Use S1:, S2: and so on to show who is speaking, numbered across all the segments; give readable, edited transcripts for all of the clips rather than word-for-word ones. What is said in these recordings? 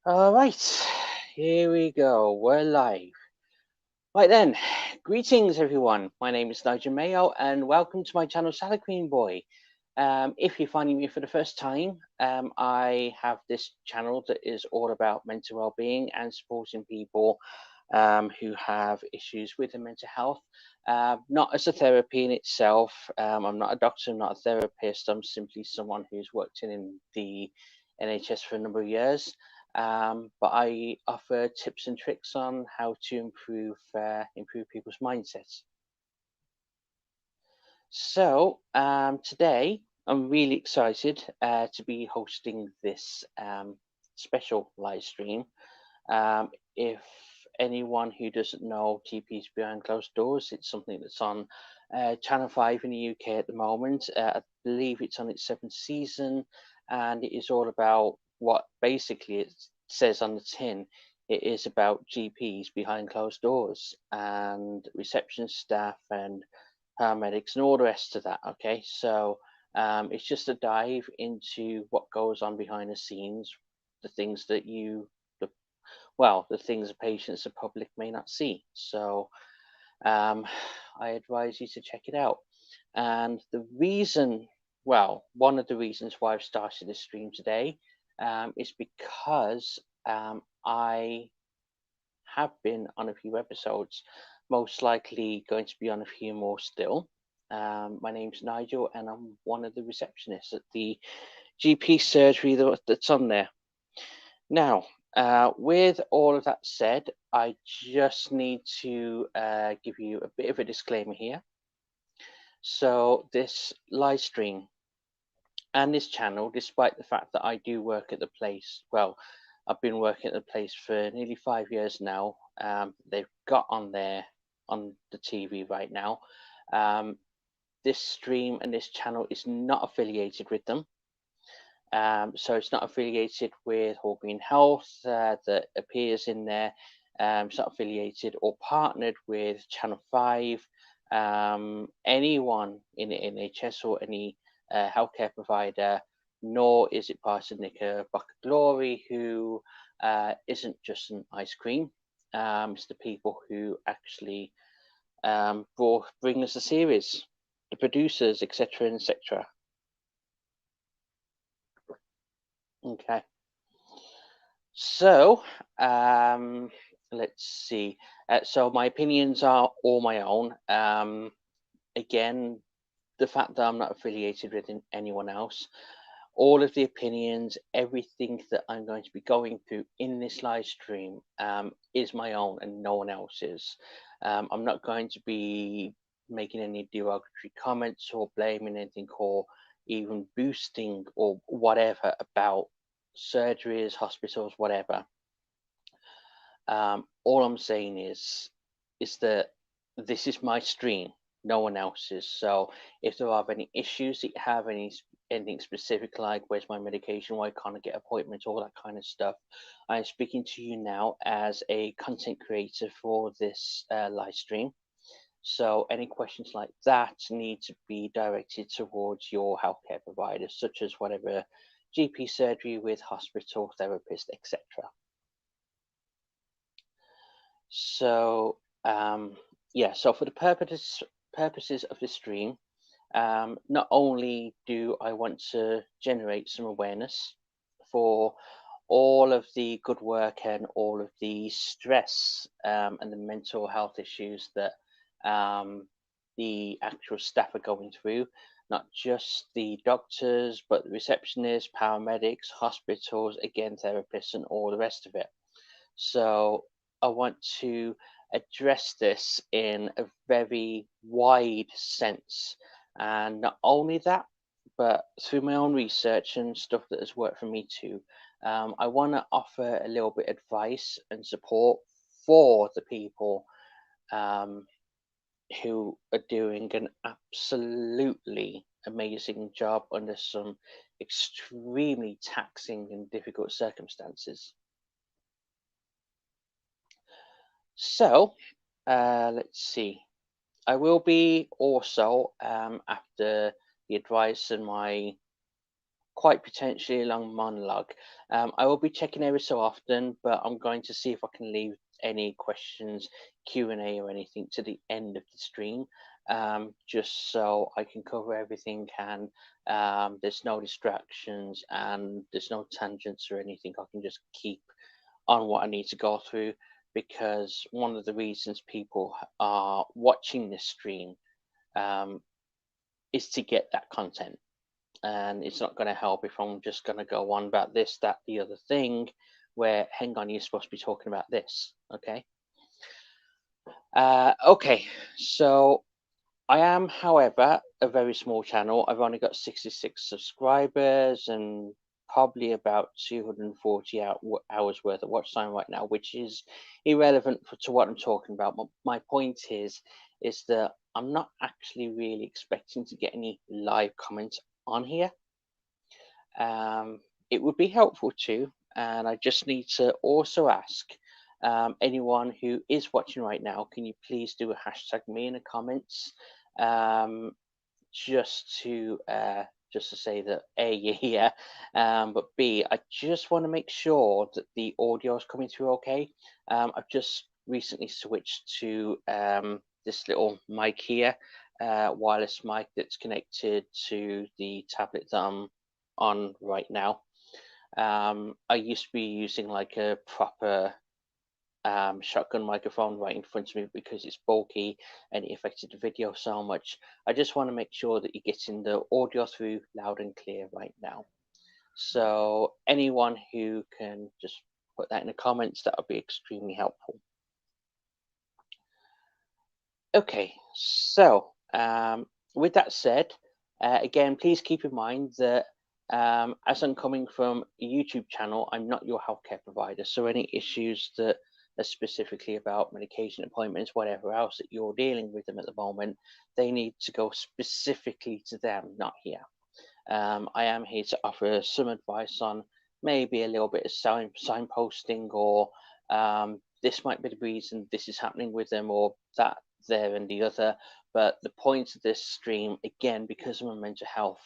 S1: All right, here we go. We're live. Right then, greetings everyone. My name is Nigel Mayo and welcome to my channel, Salad Queen Boy. If you're finding me for the first time, I have this channel that is all about mental well-being and supporting people who have issues with their mental health. Not as a therapy in itself. I'm not a doctor, I'm not a therapist. I'm simply someone who's worked in the NHS for a number of years. But I offer tips and tricks on how to improve people's mindsets. So today I'm really excited to be hosting this special live stream. If anyone who doesn't know GPs Behind Closed Doors, it's something that's on Channel 5 in the UK at the moment. I believe it's on its 7th season, and it is all about what basically it says on the tin. It is about GPs behind closed doors and reception staff and paramedics and all the rest of that. Okay, so it's just a dive into what goes on behind the scenes, the things that the things the patients, the public may not see. So I advise you to check it out. And the reason, one of the reasons why I've started this stream today is because I have been on a few episodes, most likely going to be on a few more still. My name's Nigel and I'm one of the receptionists at the GP surgery that's on there. Now, with all of that said, I just need to give you a bit of a disclaimer here. So this live stream and this channel, despite the fact that I do work at the place, I've been working at the place for nearly 5 years now. They've got on there on the TV right now. This stream and this channel is not affiliated with them. So it's not affiliated with Whole Green Health that appears in there. It's not affiliated or partnered with Channel 5, anyone in the NHS or any healthcare provider, nor is it part of Knickerbocker Glory, who isn't just an ice cream. It's the people who actually bring us the series, the producers, etc., etc. Okay. So let's see. So my opinions are all my own. Again, the fact that I'm not affiliated with anyone else, all of the opinions, everything that I'm going to be going through in this live stream is my own and no one else's. I'm not going to be making any derogatory comments or blaming anything or even boosting or whatever about surgeries, hospitals, whatever. All I'm saying is that this is my stream, no one else's. So if there are any issues that you have, anything specific like where's my medication, why can't I get appointments, all that kind of stuff, I'm speaking to you now as a content creator for this live stream. So any questions like that need to be directed towards your healthcare providers, such as whatever GP surgery with hospital, therapist, etc. So so for the purposes of this stream, not only do I want to generate some awareness for all of the good work and all of the stress and the mental health issues that the actual staff are going through, not just the doctors, but the receptionists, paramedics, hospitals, again, therapists, and all the rest of it. So I want to address this in a very wide sense. And not only that, but through my own research and stuff that has worked for me too, I want to offer a little bit of advice and support for the people who are doing an absolutely amazing job under some extremely taxing and difficult circumstances. So let's see. I will be also, after the advice and my quite potentially a long monologue. I will be checking every so often, but I'm going to see if I can leave any questions, Q&A or anything to the end of the stream, just so I can cover everything and there's no distractions and there's no tangents or anything. I can just keep on what I need to go through, because one of the reasons people are watching this stream um, is to get that content. And it's not going to help if I'm just going to go on about this, that, the other thing, where, hang on, you're supposed to be talking about this. Okay. Okay. So I am, however, a very small channel. I've only got 66 subscribers and probably about 240 hours worth of watch time right now, which is irrelevant to what I'm talking about. My point is that I'm not actually really expecting to get any live comments on here. It would be helpful too, and I just need to also ask anyone who is watching right now, can you please do a hashtag me in the comments, just to say that A, you're here, but B, I just want to make sure that the audio is coming through okay. I've just recently switched to this little mic here, wireless mic that's connected to the tablet that I'm on right now. I used to be using like a proper shotgun microphone right in front of me because it's bulky and it affected the video so much. I just want to make sure that you're getting the audio through loud and clear right now. So anyone who can just put that in the comments, that would be extremely helpful. Okay, so with that said, again, please keep in mind that as I'm coming from a YouTube channel, I'm not your healthcare provider. So any issues that are specifically about medication appointments, whatever else that you're dealing with them at the moment, they need to go specifically to them, not here. I am here to offer some advice on maybe a little bit of signposting, or this might be the reason this is happening with them, or that, there, and the other. But the point of this stream, again, because I'm a mental health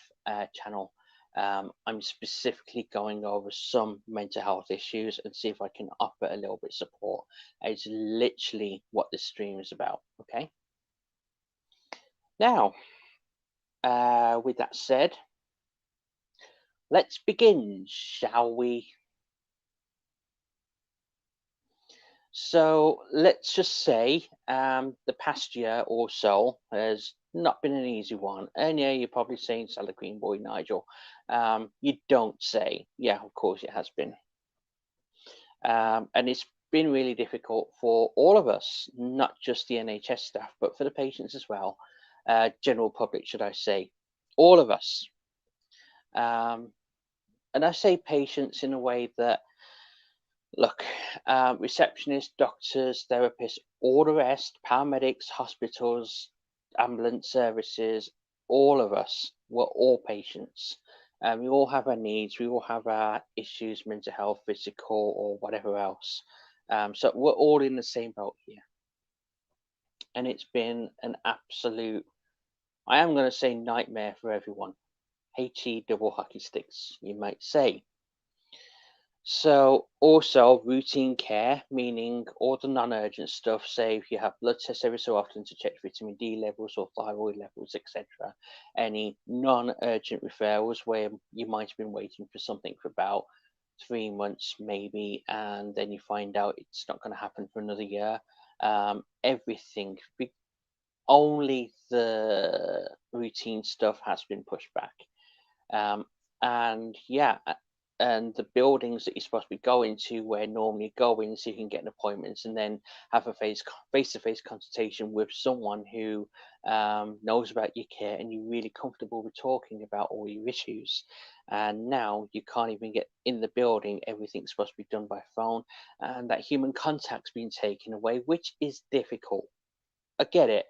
S1: channel, I'm specifically going over some mental health issues and see if I can offer a little bit of support. It's literally what this stream is about. Okay. Now, with that said, let's begin, shall we? So let's just say the past year or so has not been an easy one. And yeah, you're probably saying, Salad Green Boy, Nigel. You don't say. Yeah, of course it has been. And it's been really difficult for all of us, not just the NHS staff, but for the patients as well. General public, should I say. All of us. And I say patients in a way that, look, receptionists, doctors, therapists, all the rest, paramedics, hospitals, ambulance services, all of us, we're all patients. We all have our needs, we all have our issues, mental health, physical, or whatever else. So we're all in the same boat here. And it's been an absolute, I am going to say, nightmare for everyone. HE double hockey sticks, you might say. So also routine care, meaning all the non-urgent stuff, say if you have blood tests every so often to check vitamin D levels or thyroid levels, etc. Any non-urgent referrals where you might have been waiting for something for about 3 months maybe, and then you find out it's not going to happen for another year. Everything, only the routine stuff has been pushed back. And yeah, and the buildings that you're supposed to be going to, where normally go in so you can get an appointment and then have a face-to-face consultation with someone who knows about your care and you're really comfortable with talking about all your issues. And now you can't even get in the building. Everything's supposed to be done by phone, and that human contact's been taken away, which is difficult. I get it.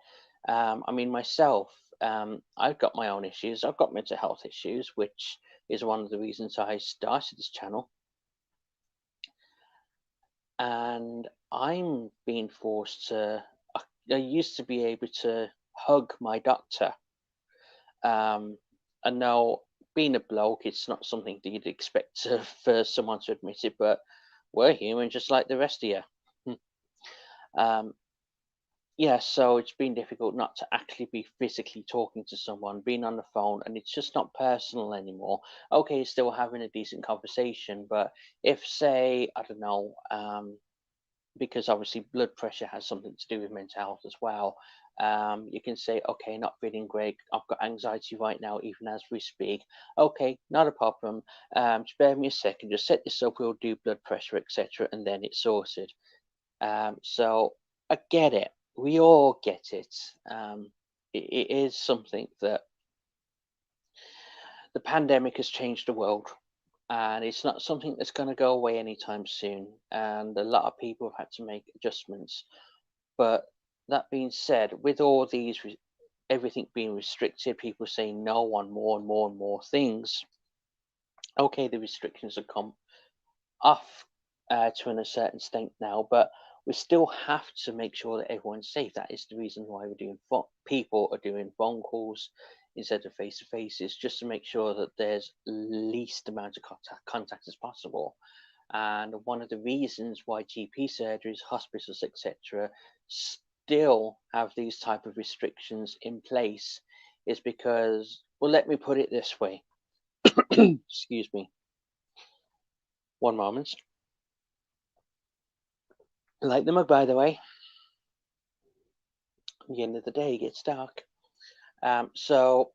S1: I mean, myself, I've got my own issues. I've got mental health issues, which is one of the reasons I started this channel. And I'm being forced to, I used to be able to hug my doctor. And now being a bloke, it's not something that you'd expect for someone to admit it, but we're human just like the rest of you. um, yeah, so it's been difficult not to actually be physically talking to someone, being on the phone, and it's just not personal anymore. Okay, still having a decent conversation, but if, say, I don't know, because obviously blood pressure has something to do with mental health as well. You can say, okay, not feeling great. I've got anxiety right now, even as we speak. Okay, not a problem. Just bear me a second. Just set this up. We'll do blood pressure, etc., and then it's sorted. So I get it. We all get it. It is something that the pandemic has changed the world, and it's not something that's going to go away anytime soon. And a lot of people have had to make adjustments. But that being said, with all these, everything being restricted, people saying no on more and more and more things. Okay, the restrictions have come off to a certain extent now, but we still have to make sure that everyone's safe. That is the reason why we're doing people are doing phone calls instead of face to faces, just to make sure that there's least amount of contact as possible. And one of the reasons why GP surgeries, hospitals, etc., still have these type of restrictions in place is because, well, let me put it this way. Excuse me. One moment. Light them up, by the way. At the end of the day, it gets dark. So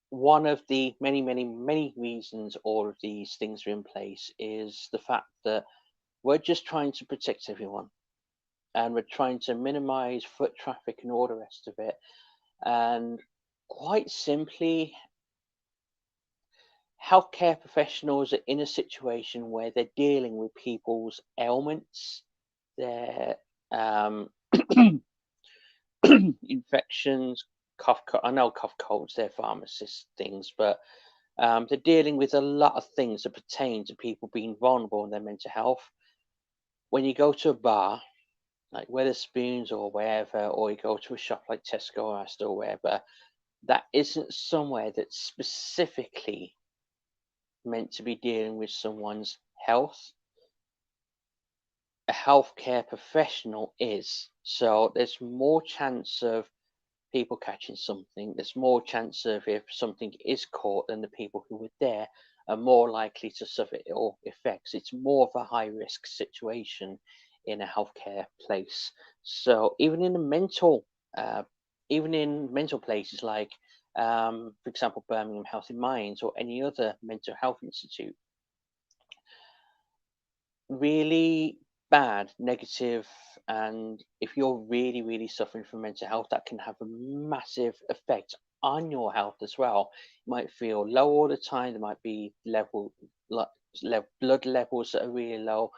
S1: one of the many, many, many reasons all of these things are in place is the fact that we're just trying to protect everyone, and we're trying to minimize foot traffic and all the rest of it. And quite simply, healthcare professionals are in a situation where they're dealing with people's ailments, their infections, I know cough colds, they're pharmacist things, but they're dealing with a lot of things that pertain to people being vulnerable in their mental health. When you go to a bar, like Weatherspoons or wherever, or you go to a shop like Tesco or Asda or wherever, that isn't somewhere that's specifically meant to be dealing with someone's health. A healthcare professional is. So there's more chance of people catching something. There's more chance of, if something is caught, then the people who were there are more likely to suffer ill effects. It's more of a high risk situation in a healthcare place. So uh, even in mental places like, for example, Birmingham Healthy Minds or any other mental health institute, really bad, negative, and if you're really, really suffering from mental health, that can have a massive effect on your health as well. You might feel low all the time. There might be like blood levels that are really low.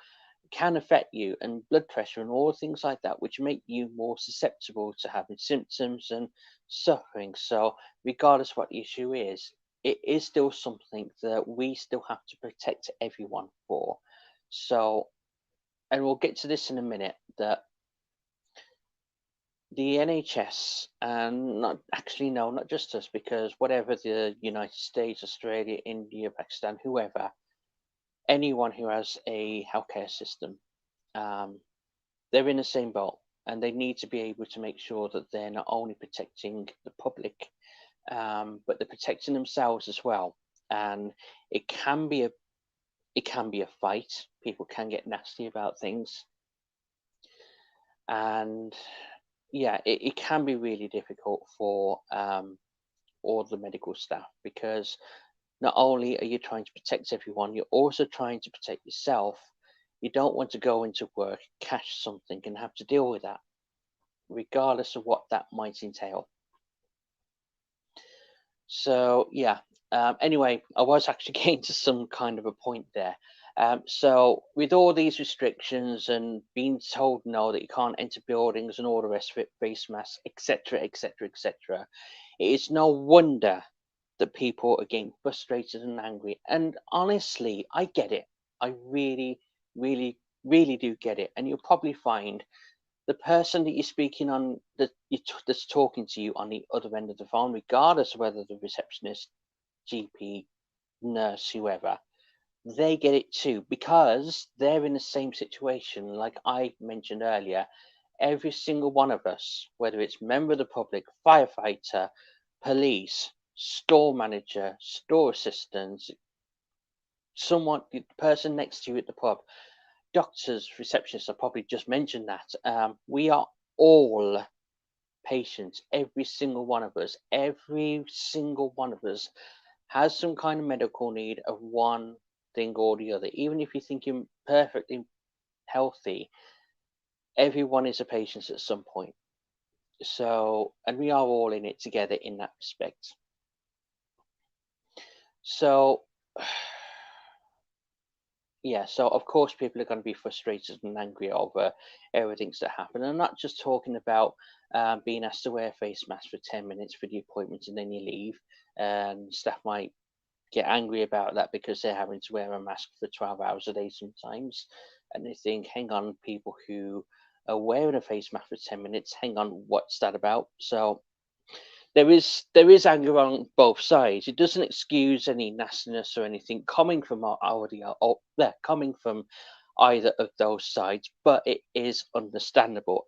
S1: It can affect you, and blood pressure and all things like that, which make you more susceptible to having symptoms and suffering. So, regardless what the issue is, it is still something that we still have to protect everyone for. So, and we'll get to this in a minute, that the NHS, and not actually, no, not just us, because whatever the United States, Australia, India, Pakistan, whoever, anyone who has a healthcare system, um, they're in the same boat, and they need to be able to make sure that they're not only protecting the public, but they're protecting themselves as well. And it can be a fight. People can get nasty about things, and yeah, it can be really difficult for all the medical staff, because not only are you trying to protect everyone, you're also trying to protect yourself. You don't want to go into work, catch something, and have to deal with that, regardless of what that might entail. So yeah. Anyway, I was actually getting to some kind of a point there. So with all these restrictions and being told no, that you can't enter buildings and all the rest of it, face masks, etc., etc., etc., it is no wonder that people are getting frustrated and angry. And honestly, I get it. I really, really, really do get it. And you'll probably find the person that you're speaking on, that's talking to you on the other end of the phone, regardless of whether the receptionist, GP, nurse, whoever, they get it too, because they're in the same situation. Like I mentioned earlier, every single one of us, whether it's member of the public, firefighter, police, store manager, store assistant, someone, the person next to you at the pub, doctors, receptionists, I probably just mentioned that. We are all patients, every single one of us. Every single one of us has some kind of medical need of one thing or the other. Even if you think you're perfectly healthy, everyone is a patient at some point. So, and we are all in it together in that respect. So, yeah, so of course people are going to be frustrated and angry over everything that happened. I'm not just talking about being asked to wear a face mask for 10 minutes for the appointment and then you leave. And staff might get angry about that because they're having to wear a mask for 12 hours a day sometimes. And they think, hang on, people who are wearing a face mask for 10 minutes, hang on, what's that about? So there is anger on both sides. It doesn't excuse any nastiness or anything coming from our audio, or coming from either of those sides, but it is understandable,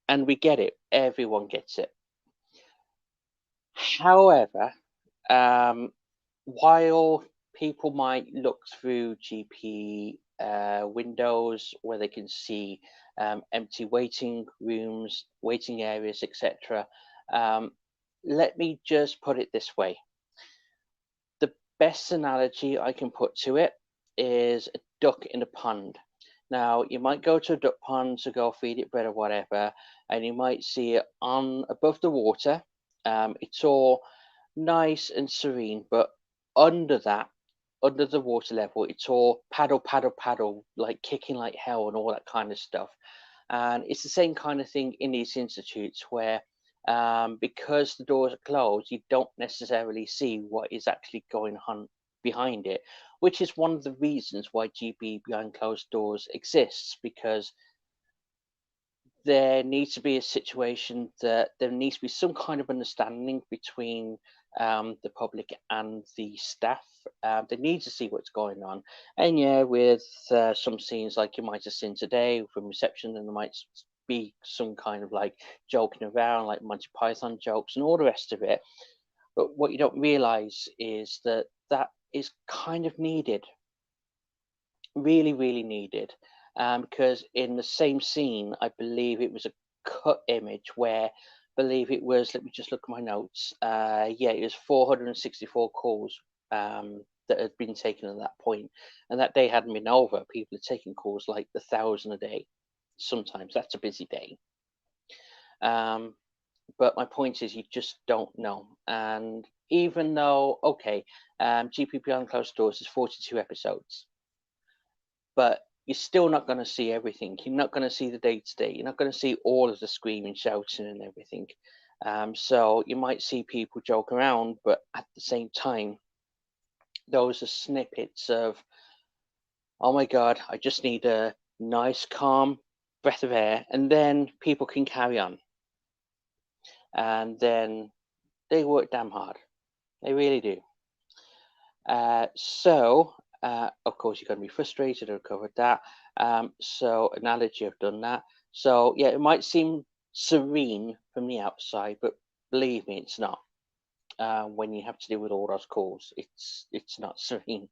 S1: and we get it. Everyone gets it. However, while people might look through GP windows where they can see empty waiting rooms, waiting areas, etc., let me just put it this way. The best analogy I can put to it is a duck in a pond. Now, you might go to a duck pond to go feed it bread or whatever, and you might see it on above the water. It's all nice and serene, but under that, under the water level, it's all paddle, paddle, paddle, like kicking like hell and all that kind of stuff. And it's the same kind of thing in these institutes where because the doors are closed, you don't necessarily see what is actually going on behind it, which is one of the reasons why GP behind closed doors exists, because there needs to be a situation that there needs to be some kind of understanding between the public and the staff. They need to see what's going on. And yeah, with some scenes like you might have seen today from reception, and there might be some kind of like joking around, like Monty Python jokes and all the rest of it. But what you don't realize is that that is kind of needed, really, really needed. Because in the same scene, I believe it was a cut image where I believe it was, let me just look at my notes. Yeah, it was 464 calls that had been taken at that point, and that day hadn't been over. People are taking calls like 1,000 a day. Sometimes that's a busy day. But my point is, you just don't know. And even though, okay, GP Beyond Closed Doors is 42 episodes, but you're still not going to see everything. You're not going to see the day to day. You're not going to see all of the screaming, shouting, and everything. So you might see people joke around, but at the same time, those are snippets of, oh my God, I just need a nice, calm breath of air, and then people can carry on. And then they work damn hard. They really do. Of course, you're going to be frustrated. I've covered that. So, analogy, I've done that. So, yeah, it might seem serene from the outside, but believe me, it's not. When you have to deal with all those calls, it's not serene.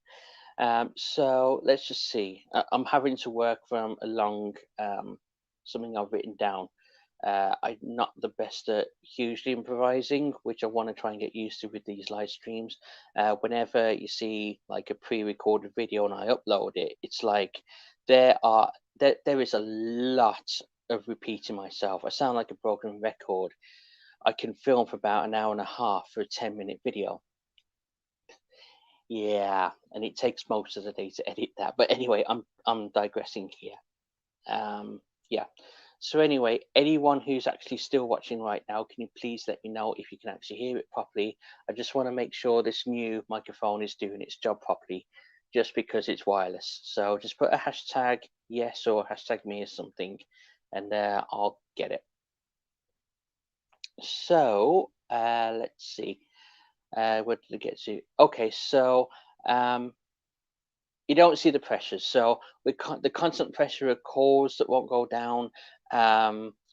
S1: So let's just see. I'm having to work from along something I've written down. I'm not the best at hugely improvising, which I want to try and get used to with these live streams. Whenever you see like a pre-recorded video and I upload it, it's like there is a lot of repeating myself. I sound like a broken record. I can film for about an hour and a half for a 10-minute video. Yeah, and it takes most of the day to edit that. But anyway, I'm digressing here. Yeah. So anyway, anyone who's actually still watching right now, can you please let me know if you can actually hear it properly? I just want to make sure this new microphone is doing its job properly, just because it's wireless. So just put a hashtag yes or hashtag me or something, and I'll get it. So let's see. What did I get to? Okay, so you don't see the pressures. So the constant pressure of calls that won't go down,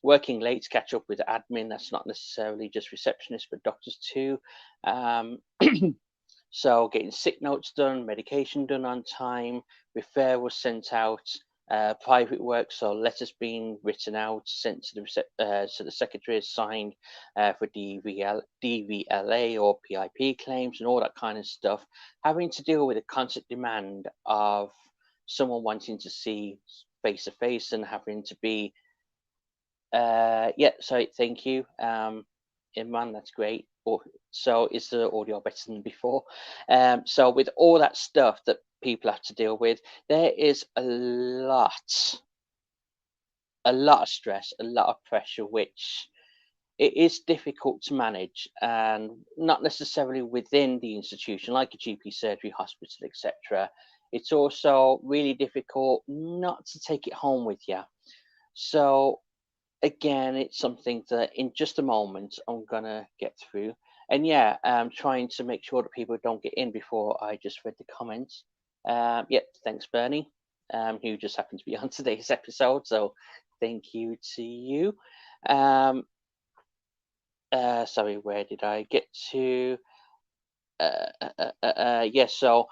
S1: working late to catch up with admin. That's not necessarily just receptionists, but doctors too. Um, so getting sick notes done, medication done on time, referrals sent out, private work, so letters being written out, sent to the secretary is signed for DVLA or PIP claims and all that kind of stuff. Having to deal with a constant demand of someone wanting to see face to face and having to be, yeah, sorry, thank you, Imran, that's great. So is the audio better than before? So with all that stuff that people have to deal with, there is a lot of stress, a lot of pressure, which it is difficult to manage, and not necessarily within the institution, like a GP surgery, hospital, etc. It's also really difficult not to take it home with you. So again, it's something that in just a moment I'm gonna get through. And yeah, I'm trying to make sure that people don't get in before I just read the comments. Yep, thanks, Bernie, who just happened to be on today's episode. So thank you to you. Sorry, where did I get to? Yes, so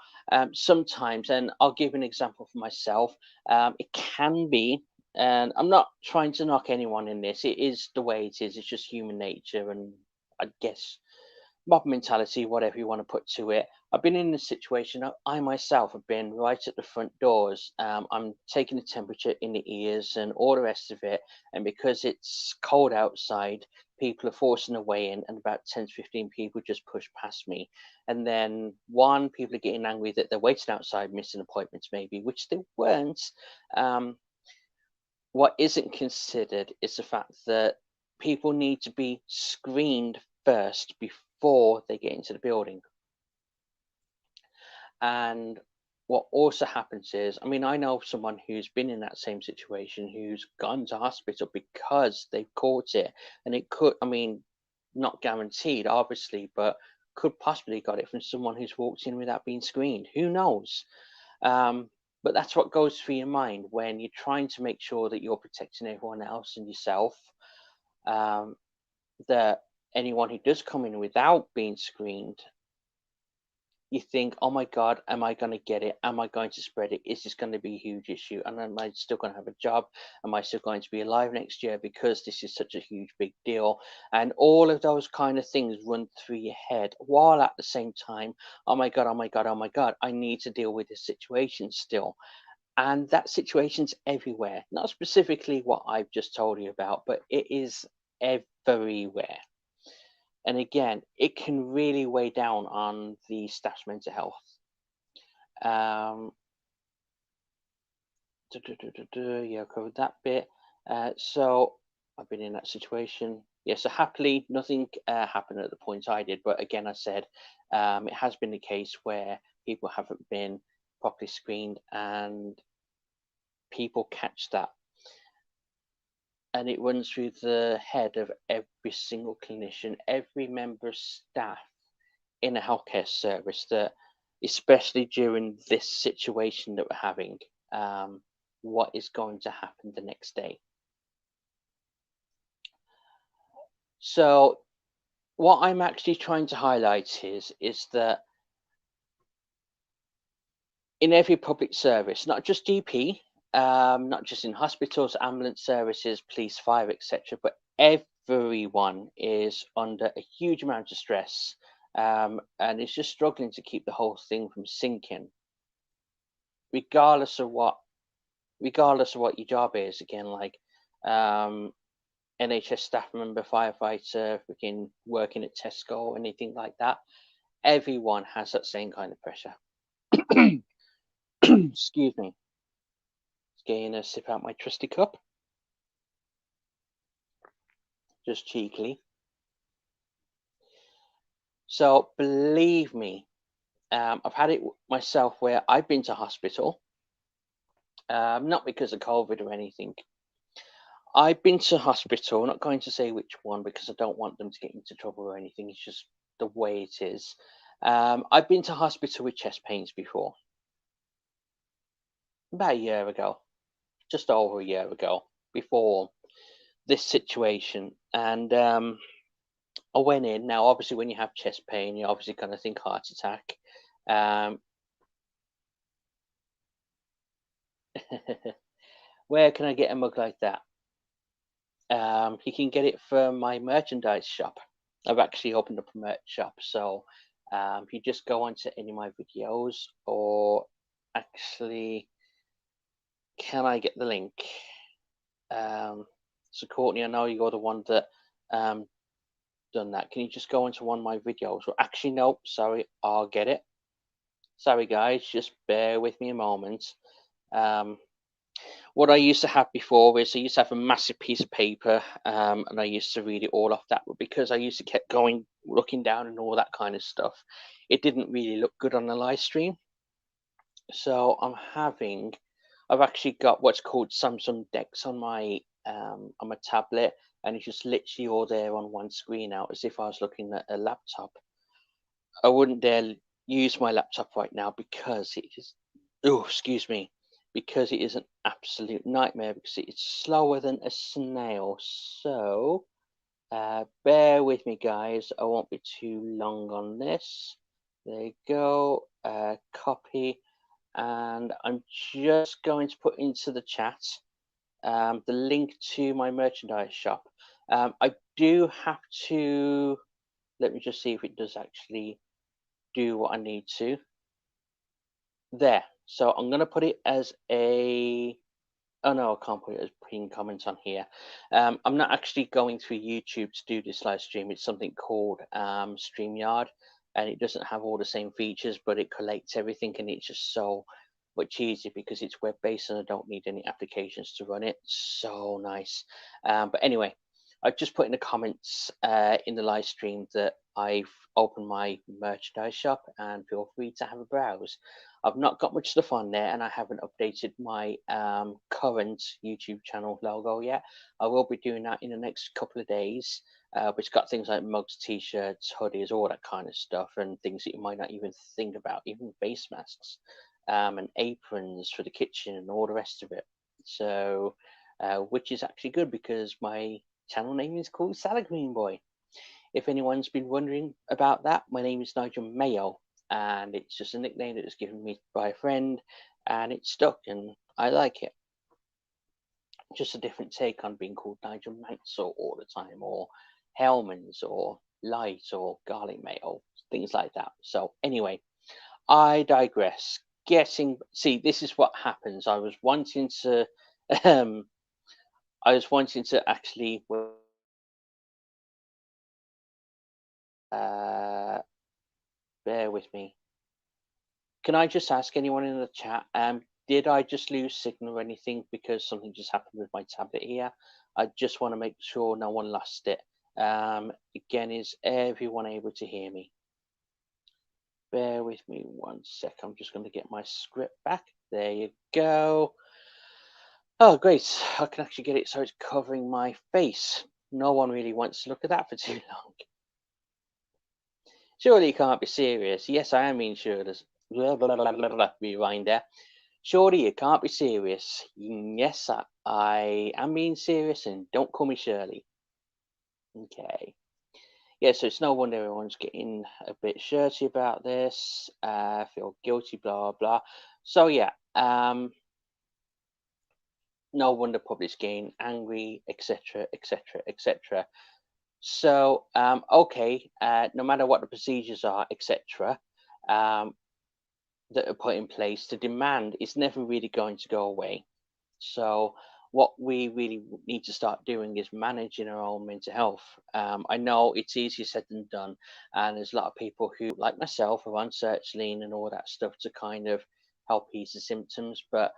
S1: sometimes, and I'll give an example for myself, it can be, and I'm not trying to knock anyone in this, it is the way it is, it's just human nature, and I guess mob mentality, whatever you want to put to it. I've been in this situation. I myself have been right at the front doors. I'm taking the temperature in the ears and all the rest of it. And because it's cold outside, people are forcing their way in, and about 10 to 15 people just push past me. And then people are getting angry that they're waiting outside, missing appointments, maybe, which they weren't. What isn't considered is the fact that people need to be screened first before they get into the building. And what also happens is, I mean, I know someone who's been in that same situation, who's gone to hospital because they've caught it. And it could, I mean, not guaranteed, obviously, but could possibly got it from someone who's walked in without being screened. Who knows? But that's what goes through your mind when you're trying to make sure that you're protecting everyone else and yourself. That anyone who does come in without being screened, you think, oh my God, am I going to get it? Am I going to spread it? Is this going to be a huge issue? And am I still going to have a job? Am I still going to be alive next year because this is such a huge, big deal? And all of those kind of things run through your head, while at the same time, oh my God, oh my God, oh my God, I need to deal with this situation still. And that situation's everywhere, not specifically what I've just told you about, but it is everywhere. And again, it can really weigh down on the staff's mental health. Yeah, covered that bit. So I've been in that situation. Yeah, so happily nothing happened at the point I did. But again, I said it has been the case where people haven't been properly screened and people catch that. And it runs through the head of every single clinician, every member of staff in a healthcare service, that especially during this situation that we're having, what is going to happen the next day. So what I'm actually trying to highlight is that in every public service, not just GP, not just in hospitals, ambulance services, police, fire, etc., but everyone is under a huge amount of stress, and is just struggling to keep the whole thing from sinking, regardless of what your job is. Again, like NHS staff member, firefighter, freaking working at Tesco, anything like that. Everyone has that same kind of pressure. Excuse me. Just getting a sip out my trusty cup. Just cheekily. So believe me, I've had it myself where I've been to hospital, not because of COVID or anything. I've been to hospital, I'm not going to say which one because I don't want them to get into trouble or anything. It's just the way it is. I've been to hospital with chest pains before, about a year ago, just over a year ago, before this situation. And I went in. Now, obviously, when you have chest pain, you're obviously going to think heart attack. Um, where can I get a mug like that? You can get it from my merchandise shop. I've actually opened up a merch shop. So if you just go onto any of my videos, or actually, can I get the link? So Courtney, I know you're the one that um, done that. Can you just go into one of my videos? Well, actually, no, sorry, I'll get it. Sorry, guys, just bear with me a moment. Um, what I used to have before is I used to have a massive piece of paper, and I used to read it all off that. But because I used to keep going, looking down and all that kind of stuff, it didn't really look good on the live stream. So I've actually got what's called Samsung Dex on my tablet, and it's just literally all there on one screen now, as if I was looking at a laptop. I wouldn't dare use my laptop right now because it is, oh, excuse me, because it is an absolute nightmare because it's slower than a snail. So bear with me, guys. I won't be too long on this. There you go. Copy. And I'm just going to put into the chat the link to my merchandise shop. I do have to, let me just see if it does actually do what I need to. There. So I'm going to put it as a, oh no, I can't put it as pinned comment on here. I'm not actually going through YouTube to do this live stream. It's something called StreamYard, and it doesn't have all the same features, but it collates everything, and it's just so much easier because it's web-based and I don't need any applications to run it. So nice. But anyway, I've just put in the comments in the live stream that I've opened my merchandise shop, and feel free to have a browse. I've not got much stuff on there, and I haven't updated my current YouTube channel logo yet. I will be doing that in the next couple of days. It's got things like mugs, t-shirts, hoodies, all that kind of stuff, and things that you might not even think about, even face masks, and aprons for the kitchen and all the rest of it. So, which is actually good because my channel name is called Salad Green Boy. If anyone's been wondering about that, my name is Nigel Mayo, and it's just a nickname that was given me by a friend, and it stuck, and I like it. Just a different take on being called Nigel Mansell all the time, or Hellman's, or Light, or Garlic Mayo, things like that. So anyway, I digress. See, this is what happens. I was wanting to, um, actually, bear with me. Can I just ask anyone in the chat, did I just lose signal or anything because something just happened with my tablet here? I just want to make sure no one lost it. Again, is everyone able to hear me? Bear with me one sec. I'm just going to get my script back. There you go. Oh, great. I can actually get it so it's covering my face. No one really wants to look at that for too long. Surely you can't be serious. Yes, I am being serious. Rewind there. Surely you can't be serious. Yes, I am being serious, and don't call me Shirley. Okay. Yeah, so it's no wonder everyone's getting a bit shirty about this. Feel guilty, blah blah. So yeah, no wonder public's getting angry, etc., etc., etc. So okay, no matter what the procedures are, etc., that are put in place, the demand is never really going to go away. So what we really need to start doing is managing our own mental health. I know it's easier said than done, and there's a lot of people who, like myself, are on sertraline and all that stuff to kind of help ease the symptoms. But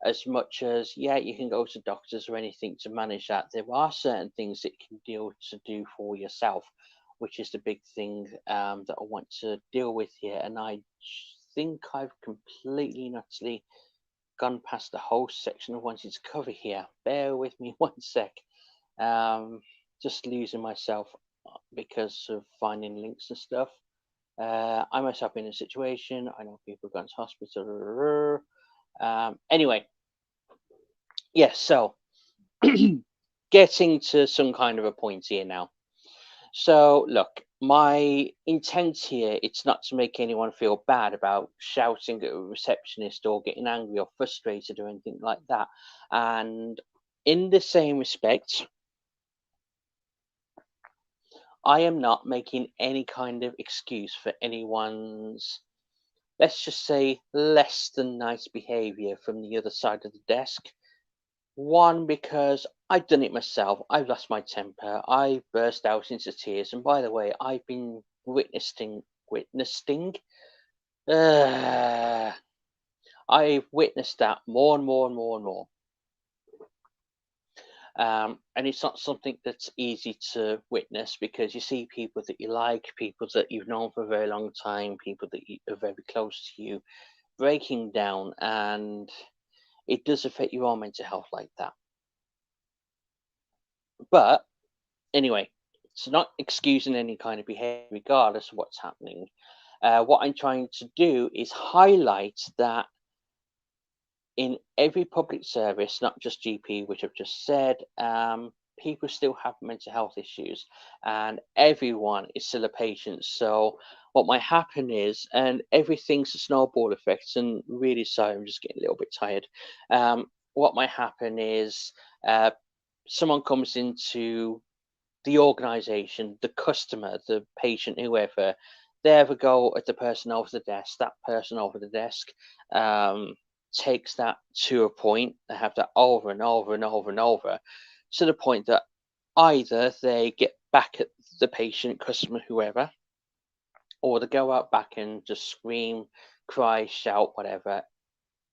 S1: as much as, yeah, you can go to doctors or anything to manage that, there are certain things that you can deal to do for yourself, which is the big thing that I want to deal with here. And I think I've completely and utterly gone past the whole section I wanted to cover here. Bear with me one sec. Just losing myself because of finding links and stuff. I myself been in a situation. I know people have gone to hospital. Anyway, yes. So getting to some kind of a point here now. So look, my intent here, it's not to make anyone feel bad about shouting at a receptionist or getting angry or frustrated or anything like that. And in the same respect, I am not making any kind of excuse for anyone's, let's just say, less than nice behavior from the other side of the desk. One, because I've done it myself. I've lost my temper. I burst out into tears. And by the way, I've been witnessing. Uh, I've witnessed that more and more and more and more. And it's not something that's easy to witness because you see people that you like, people that you've known for a very long time, people that are very close to you breaking down, and it does affect your own mental health like that. But anyway, it's not excusing any kind of behavior, regardless of what's happening. What I'm trying to do is highlight that in every public service, not just GP, which I've just said, people still have mental health issues, and everyone is still a patient. So what might happen is, and everything's a snowball effect. And really sorry, I'm just getting a little bit tired. What might happen is uh, someone comes into the organization, the customer, the patient, whoever, they have a go at the person over the desk. That person over the desk um, takes that to a point. They have that over and over and over and over to the point that either they get back at the patient, customer, whoever, or they go out back and just scream, cry, shout, whatever,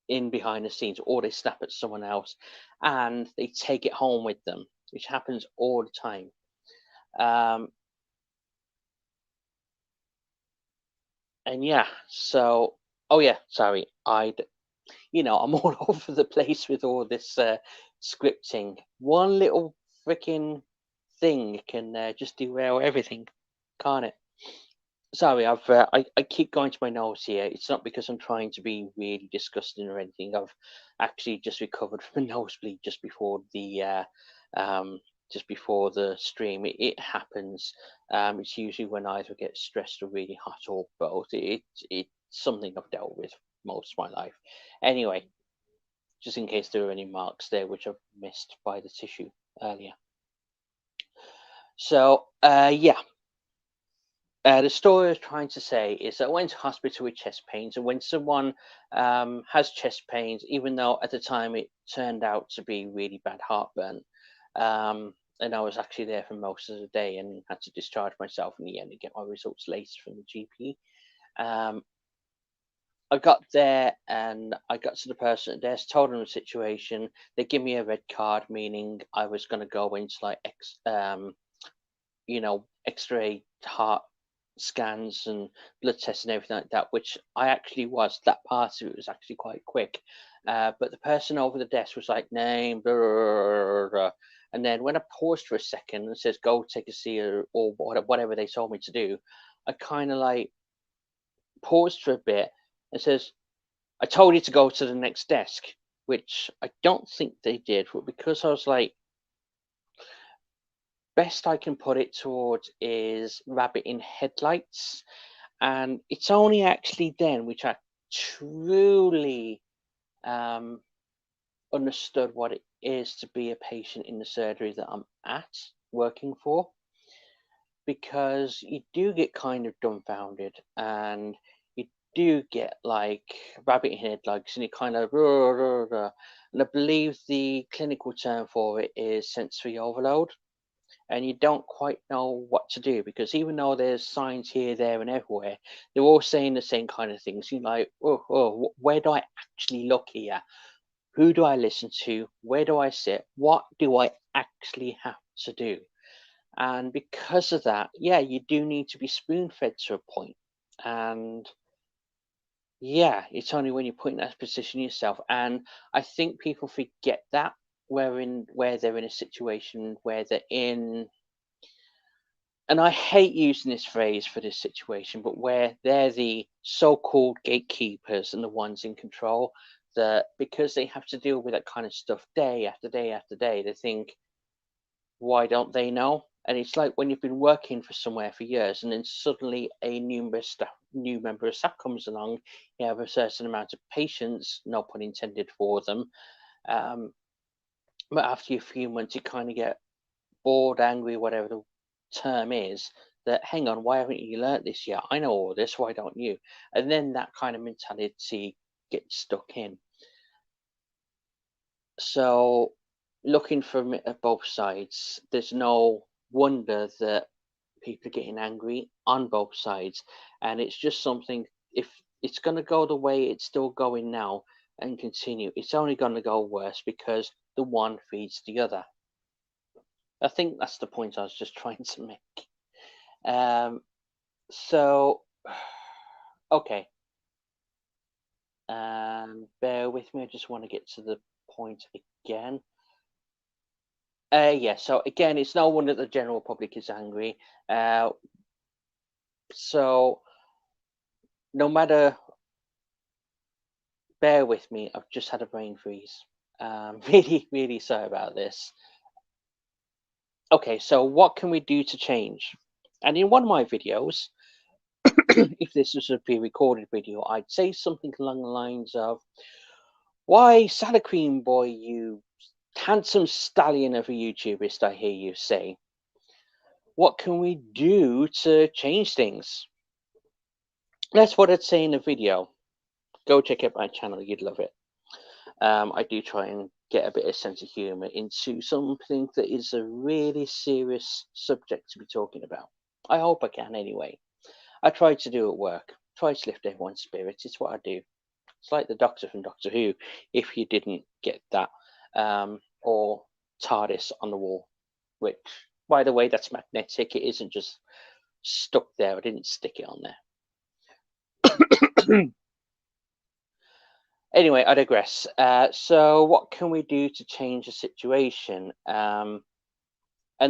S1: in behind the scenes, or they snap at someone else and they take it home with them, which happens all the time. Um, And yeah, so oh yeah, sorry. I'm all over the place with all this scripting. One little freaking thing can just derail everything, can't it? Sorry, I keep going to my nose here. It's not because I'm trying to be really disgusting or anything. I've actually just recovered from a nosebleed um just before the stream. It happens. It's usually when I either get stressed or really hot or both. It's something I've dealt with most of my life. Anyway, just in case there are any marks there which I've missed by the tissue earlier. So yeah, the story I was trying to say is that I went to hospital with chest pains, and when someone has chest pains, even though at the time it turned out to be really bad heartburn, and I was actually there for most of the day and had to discharge myself in the end and get my results later from the GP. Um, I got there and I got to the person at the desk, told them the situation. They give me a red card, meaning I was going to go into like X-ray heart scans and blood tests and everything like that, which I actually was. That part of it was actually quite quick. But the person over the desk was like, name, blah, blah, blah. And then when I paused for a second and says, go take a seat or whatever they told me to do, I kind of like paused for a bit and says, I told you to go to the next desk, which I don't think they did, but because I was like, best I can put it towards is rabbit in headlights. And it's only actually then which I truly um, understood what it is to be a patient in the surgery that I'm at working for, because you do get kind of dumbfounded and you do get like rabbit in headlights and you kind of and I believe the clinical term for it is sensory overload, and you don't quite know what to do because even though there's signs here, there, and everywhere, they're all saying the same kind of things. You're like, where do I actually look here? Who do I listen to? Where do I sit? What do I actually have to do? And because of that, yeah, you do need to be spoon fed to a point. And yeah, it's only when you put in that position yourself. And I think people forget that where they're in a situation where they're in and I hate using this phrase for this situation, but where they're the so-called gatekeepers and the ones in control, that because they have to deal with that kind of stuff day after day after day, they think, why don't they know? And it's like when you've been working for somewhere for years, and then suddenly a new member of staff comes along, you have a certain amount of patience, no pun intended, for them. Um, but after a few months, you kind of get bored, angry, whatever the term is, that hang on, why haven't you learnt this yet? I know all this, why don't you? And then that kind of mentality gets stuck in. So looking from it at both sides, there's no wonder that people are getting angry on both sides. And it's just something, if it's going to go the way it's still going now and continue, it's only going to go worse because the one feeds the other. I think that's the point I was just trying to make. So, okay. Bear with me. I just want to get to the point again. Yeah, so again, it's no wonder the general public is angry. So, no matter, bear with me, I've just had a brain freeze. Really, really sorry about this. Okay, so what can we do to change? And in one of my videos, if this was a pre-recorded video, I'd say something along the lines of, "Why, Salad Cream Boy, you handsome stallion of a YouTuberist, I hear you say. What can we do to change things?" That's what I'd say in the video. Go check out my channel, you'd love it. I do try and get a bit of sense of humour into something that is a really serious subject to be talking about. I hope I can anyway. I try to do at work. Try to lift everyone's spirits. It's what I do. It's like the Doctor from Doctor Who, if you didn't get that. Or TARDIS on the wall, which, by the way, that's magnetic. It isn't just stuck there. I didn't stick it on there. Anyway, I digress. So what can we do to change the situation? And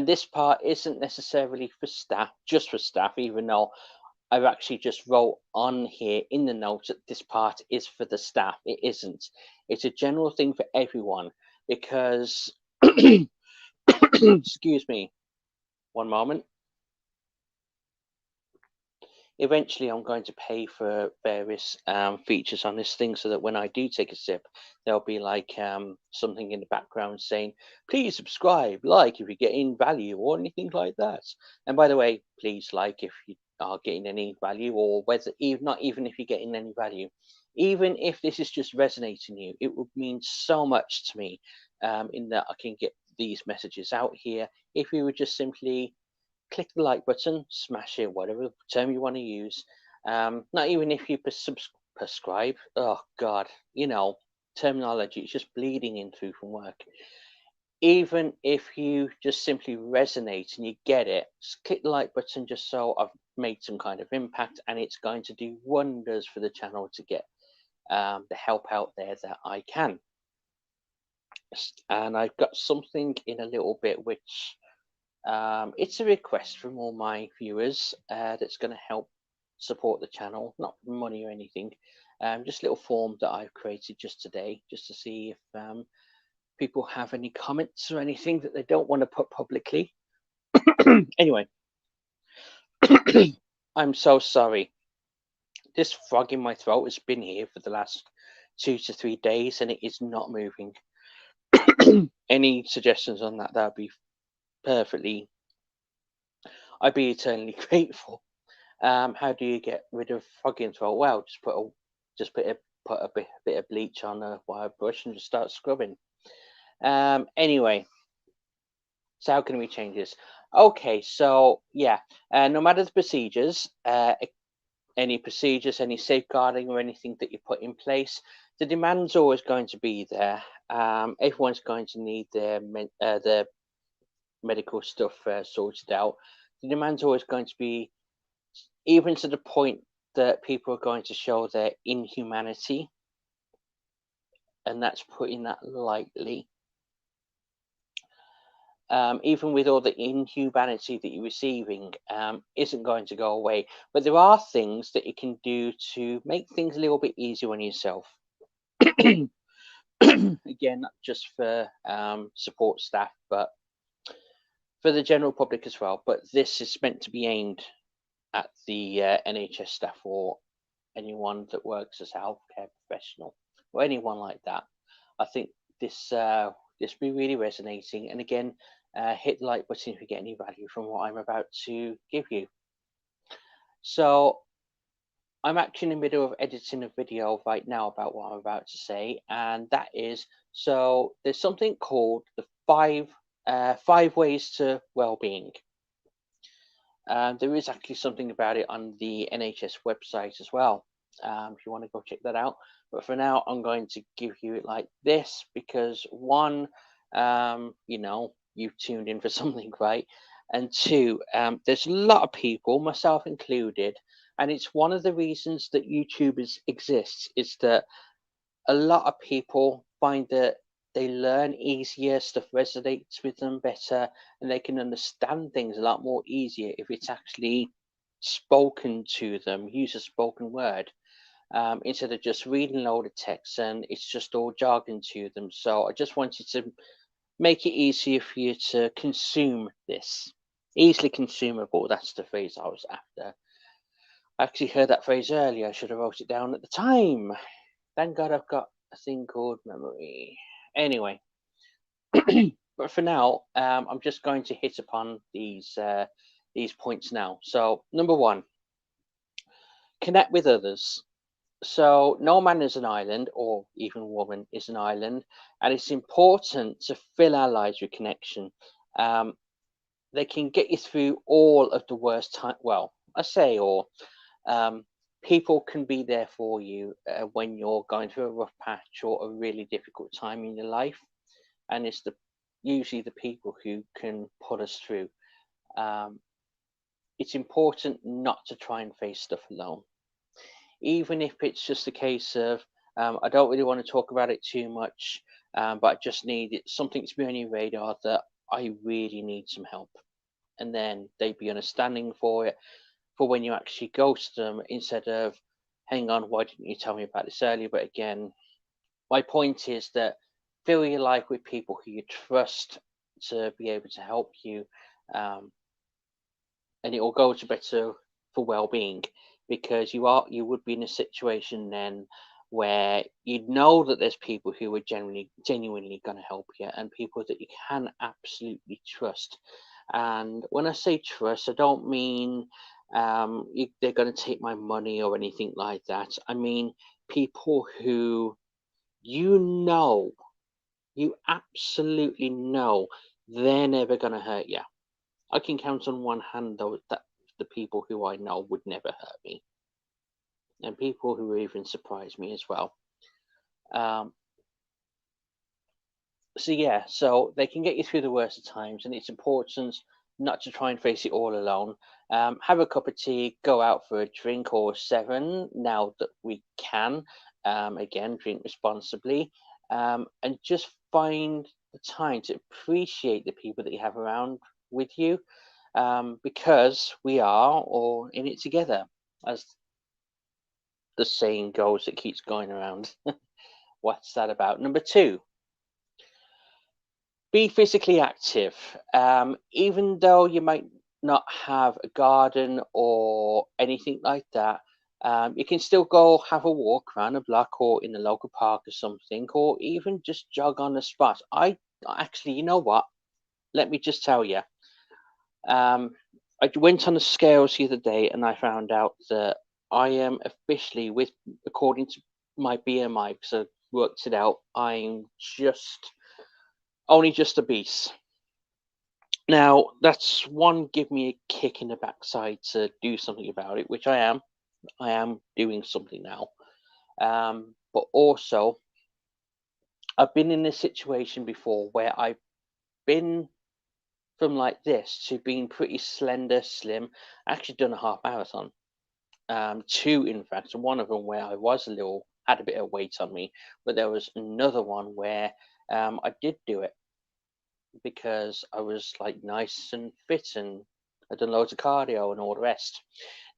S1: this part isn't necessarily for staff, just for staff, even though I've actually just wrote on here in the notes that this part is for the staff. It isn't. It's a general thing for everyone because, excuse me, one moment. Eventually, I'm going to pay for various features on this thing so that when I do take a sip, there'll be like something in the background saying, please subscribe, like if you're getting value or anything like that. And by the way, please like if you are getting any value, or whether even not even if you're getting any value. Even if this is just resonating you, it would mean so much to me in that I can get these messages out here. If you would just simply click the like button, smash it, whatever term you want to use. Not even if you prescribe. Oh God, terminology. It's just bleeding in through from work. Even if you just simply resonate and you get it, just click the like button just so I've made some kind of impact, and it's going to do wonders for the channel to get the help out there that I can. And I've got something in a little bit which it's a request from all my viewers that's going to help support the channel, not money or anything. Just a little form that I've created just today, just to see if people have any comments or anything that they don't want to put publicly. Anyway, I'm so sorry. This frog in my throat has been here for the last 2 to 3 days and it is not moving. Any suggestions on that? That would be perfectly. I'd be eternally grateful. How do you get rid of frog in throat? Well, just put a bit of bleach on a wire brush and just start scrubbing. Anyway, so how can we change this? Okay, so yeah, no matter the procedures, any procedures, any safeguarding or anything that you put in place, the demand's always going to be there. Everyone's going to need their medical stuff sorted out. The demand's always going to be, even to the point that people are going to show their inhumanity, and that's putting that lightly. even with all the inhumanity that you're receiving, isn't going to go away. But there are things that you can do to make things a little bit easier on yourself. Again, not just for support staff, but for the general public as well. But this is meant to be aimed at the NHS staff or anyone that works as a healthcare professional or anyone like that. I think this will be really resonating. And again, hit the like button if you get any value from what I'm about to give you. So I'm actually in the middle of editing a video right now about what I'm about to say, and that is, so there's something called the five ways to well-being. There is actually something about it on the NHS website as well, if you want to go check that out. But for now, I'm going to give you it like this because one, you've tuned in for something, right? And two, there's a lot of people, myself included, and it's one of the reasons that YouTubers exists is that a lot of people find that they learn easier, stuff resonates with them better, and they can understand things a lot more easier if it's actually spoken to them, use a spoken word, instead of just reading a load of text and it's just all jargon to them. So I just wanted to make it easier for you to consume this. Easily consumable, that's the phrase I was after. I actually heard that phrase earlier. I should have wrote it down at the time. Thank God I've got a thing called memory. Anyway, but for now, I'm just going to hit upon these points now. So, number one, connect with others. So, no man is an island, or even woman is an island, and it's important to fill our lives with connection. Um, they can get you through all of the worst time. Well, I say all. Um, People can be there for you when you're going through a rough patch or a really difficult time in your life, and it's usually the people who can put us through. Um, it's important not to try and face stuff alone, even if it's just a case of I don't really want to talk about it too much, but I just need something to be on your radar that I really need some help, and then they'd be understanding for it for when you actually ghost them instead of, hang on, why didn't you tell me about this earlier? But again, my point is that fill your life with people who you trust to be able to help you, um, and it will go to better for well-being, because you would be in a situation then where you know that there's people who are genuinely going to help you and people that you can absolutely trust. And when I say trust, I don't mean they're going to take my money or anything like that. I mean people who you you absolutely know they're never going to hurt you. I can count on one hand though that the people who I know would never hurt me, and people who even surprise me as well. Um, so yeah, so they can get you through the worst of times, and it's important not to try and face it all alone. Have a cup of tea, go out for a drink or seven now that we can. Again, drink responsibly, and just find the time to appreciate the people that you have around with you, because we are all in it together, as the saying goes that keeps going around. What's that about? Number two, be physically active. Even though you might not have a garden or anything like that, you can still go have a walk around a block or in the local park or something, or even just jog on the spot. I actually, you know what? Let me just tell you. I went on the scales the other day and I found out that I am officially, according to my BMI, because I worked it out, I'm only just a beast. Now, that's one, give me a kick in the backside to do something about it, which I am. I am doing something now. But also, I've been in this situation before where I've been from like this to being pretty slender, slim. I actually done a half marathon. Two, in fact, and one of them where I was had a bit of weight on me, but there was another one where I did do it. because I was like nice and fit and I'd done loads of cardio and all the rest.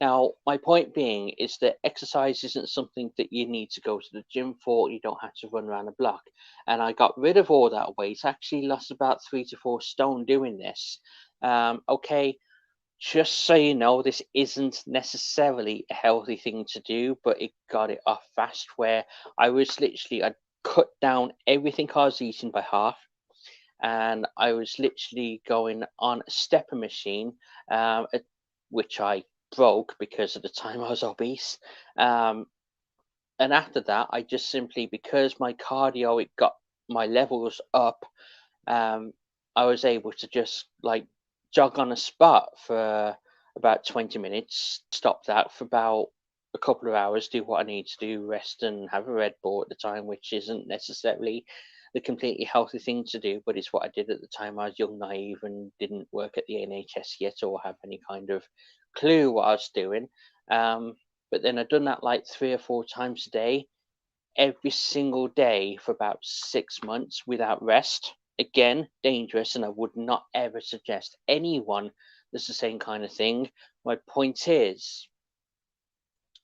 S1: Now, my point being is that exercise isn't something that you need to go to the gym for. You don't have to run around a block. And I got rid of all that weight. I actually lost about 3 to 4 stone doing this. Okay, just so you know, this isn't necessarily a healthy thing to do, but it got it off fast. Where I cut down everything I was eating by half, and I was literally going on a stepper machine, which I broke because at the time I was obese. Um, and after that, I just simply, because my cardio, it got my levels up, um, I was able to just like jog on a spot for about 20 minutes, stop that for about a couple of hours, do what I need to do, rest and have a Red Bull at the time, which isn't necessarily the completely healthy thing to do, but it's what I did at the time. I was young, naive, and didn't work at the NHS yet or have any kind of clue what I was doing. Um, but then I'd done that like 3 or 4 times a day, every single day for about 6 months without rest. Again, dangerous, and I would not ever suggest anyone does the same kind of thing. My point is,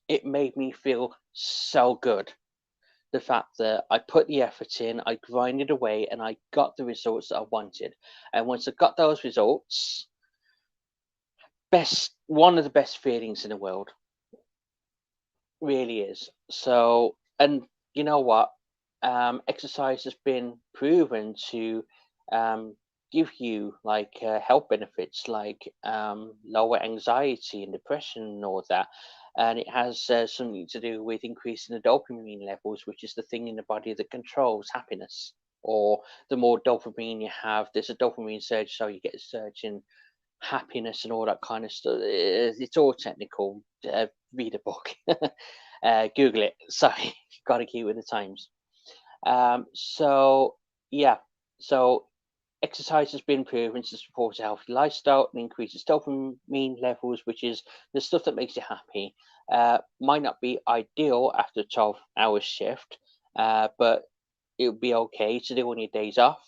S1: it made me feel so good. The fact that I put the effort in, I grinded away, and I got the results that I wanted. And once I got those results, one of the best feelings in the world. Really is. So, and you know what? Exercise has been proven to um, give you like health benefits, like lower anxiety and depression and all that. And it has something to do with increasing the dopamine levels, which is the thing in the body that controls happiness. Or the more dopamine you have, there's a dopamine surge, so you get a surge in happiness and all that kind of stuff. It's all technical. Read a book, Google it. Sorry, got to keep with the times. So yeah, so exercise has been proven to support a healthy lifestyle and increases dopamine levels, which is the stuff that makes you happy. Might not be ideal after a 12-hour shift, but it would be okay to do on your days off,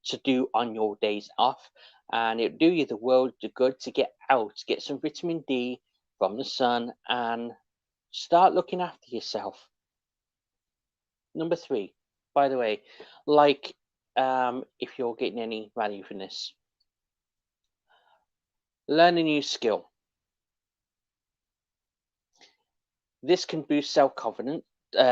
S1: to do on your days off, and it would do you the world of good to get out, get some vitamin D from the sun, and start looking after yourself. Number three, by the way, like if you're getting any value from this, learn a new skill. This can boost self-confidence.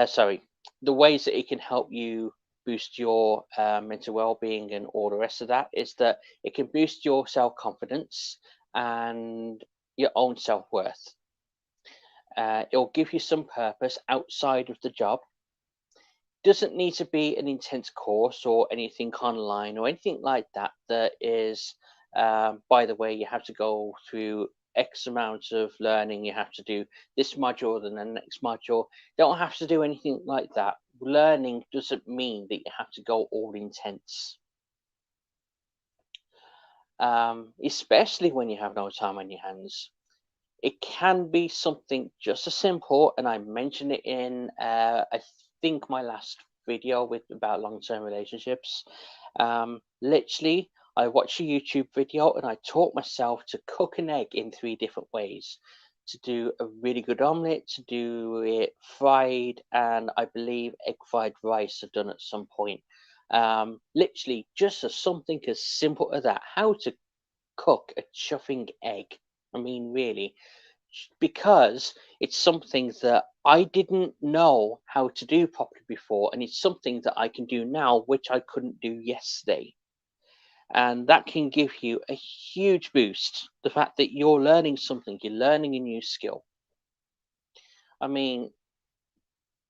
S1: Sorry, the ways that it can help you boost your mental well-being and all the rest of that is that it can boost your self-confidence and your own self-worth. It'll give you some purpose outside of the job. Doesn't need to be an intense course or anything online or anything like that. That is, by the way, you have to go through X amount of learning. You have to do this module, then the next module. Don't have to do anything like that. Learning doesn't mean that you have to go all intense, especially when you have no time on your hands. It can be something just as simple, and I mentioned it in I think my last video with about long-term relationships. Literally, I watched a YouTube video and I taught myself to cook an egg in 3 different ways. To do a really good omelette, to do it fried, and I believe egg fried rice I've done at some point. Literally, just as something as simple as that. How to cook a chuffing egg. I mean, really, because it's something that I didn't know how to do properly before, and it's something that I can do now, which I couldn't do yesterday. And that can give you a huge boost. The fact that you're learning something, you're learning a new skill. I mean,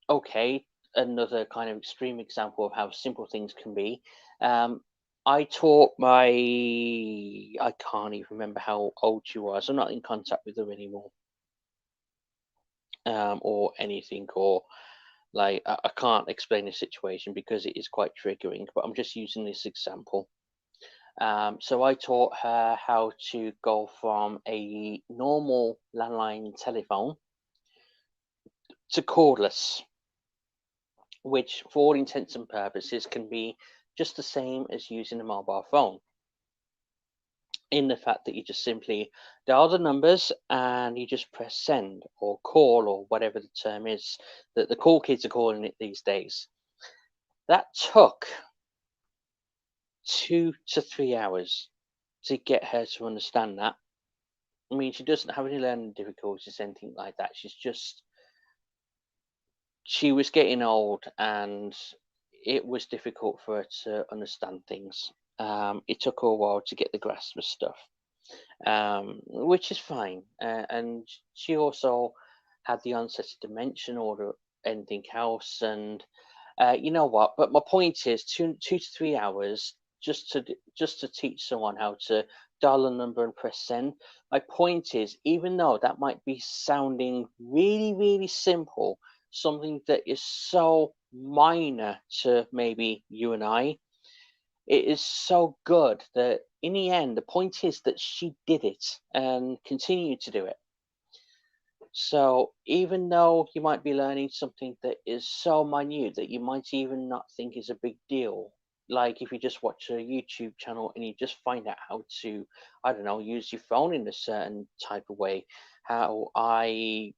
S1: okay, another kind of extreme example of how simple things can be. Um, I taught I can't even remember how old she was. I'm not in contact with her anymore, or anything, or like I can't explain the situation because it is quite triggering. But I'm just using this example. So I taught her how to go from a normal landline telephone to cordless, which for all intents and purposes can be just the same as using a mobile phone, in the fact that you just simply dial the numbers and you just press send or call or whatever the term is that the cool kids are calling it these days. That took 2 to 3 hours to get her to understand that. I mean, she doesn't have any learning difficulties, anything like that. She was getting old and it was difficult for her to understand things. It took her a while to get the grasp of stuff, which is fine. And she also had the onset of dementia or anything else. And you know what? But my point is, 2 to 3 hours just to teach someone how to dial a number and press send. My point is, even though that might be sounding really, really simple, something that is so minor to maybe you and I, it is so good that in the end, the point is that she did it and continued to do it. So even though you might be learning something that is so minute that you might even not think is a big deal, like if you just watch a YouTube channel and you just find out how to, I don't know, use your phone in a certain type of way, how I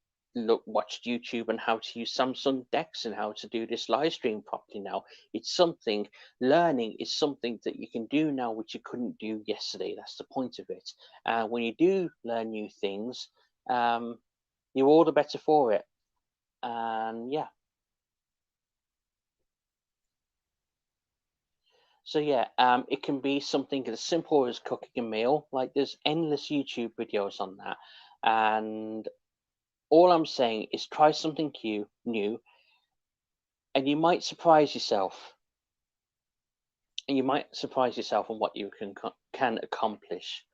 S1: watched YouTube and how to use Samsung Dex and how to do this live stream properly now. It's something, learning is something that you can do now which you couldn't do yesterday. That's the point of it. And when you do learn new things, you're all the better for it. And yeah. So yeah, it can be something as simple as cooking a meal. Like there's endless YouTube videos on that. And all I'm saying is try something new, and you might surprise yourself. And you might surprise yourself on what you can accomplish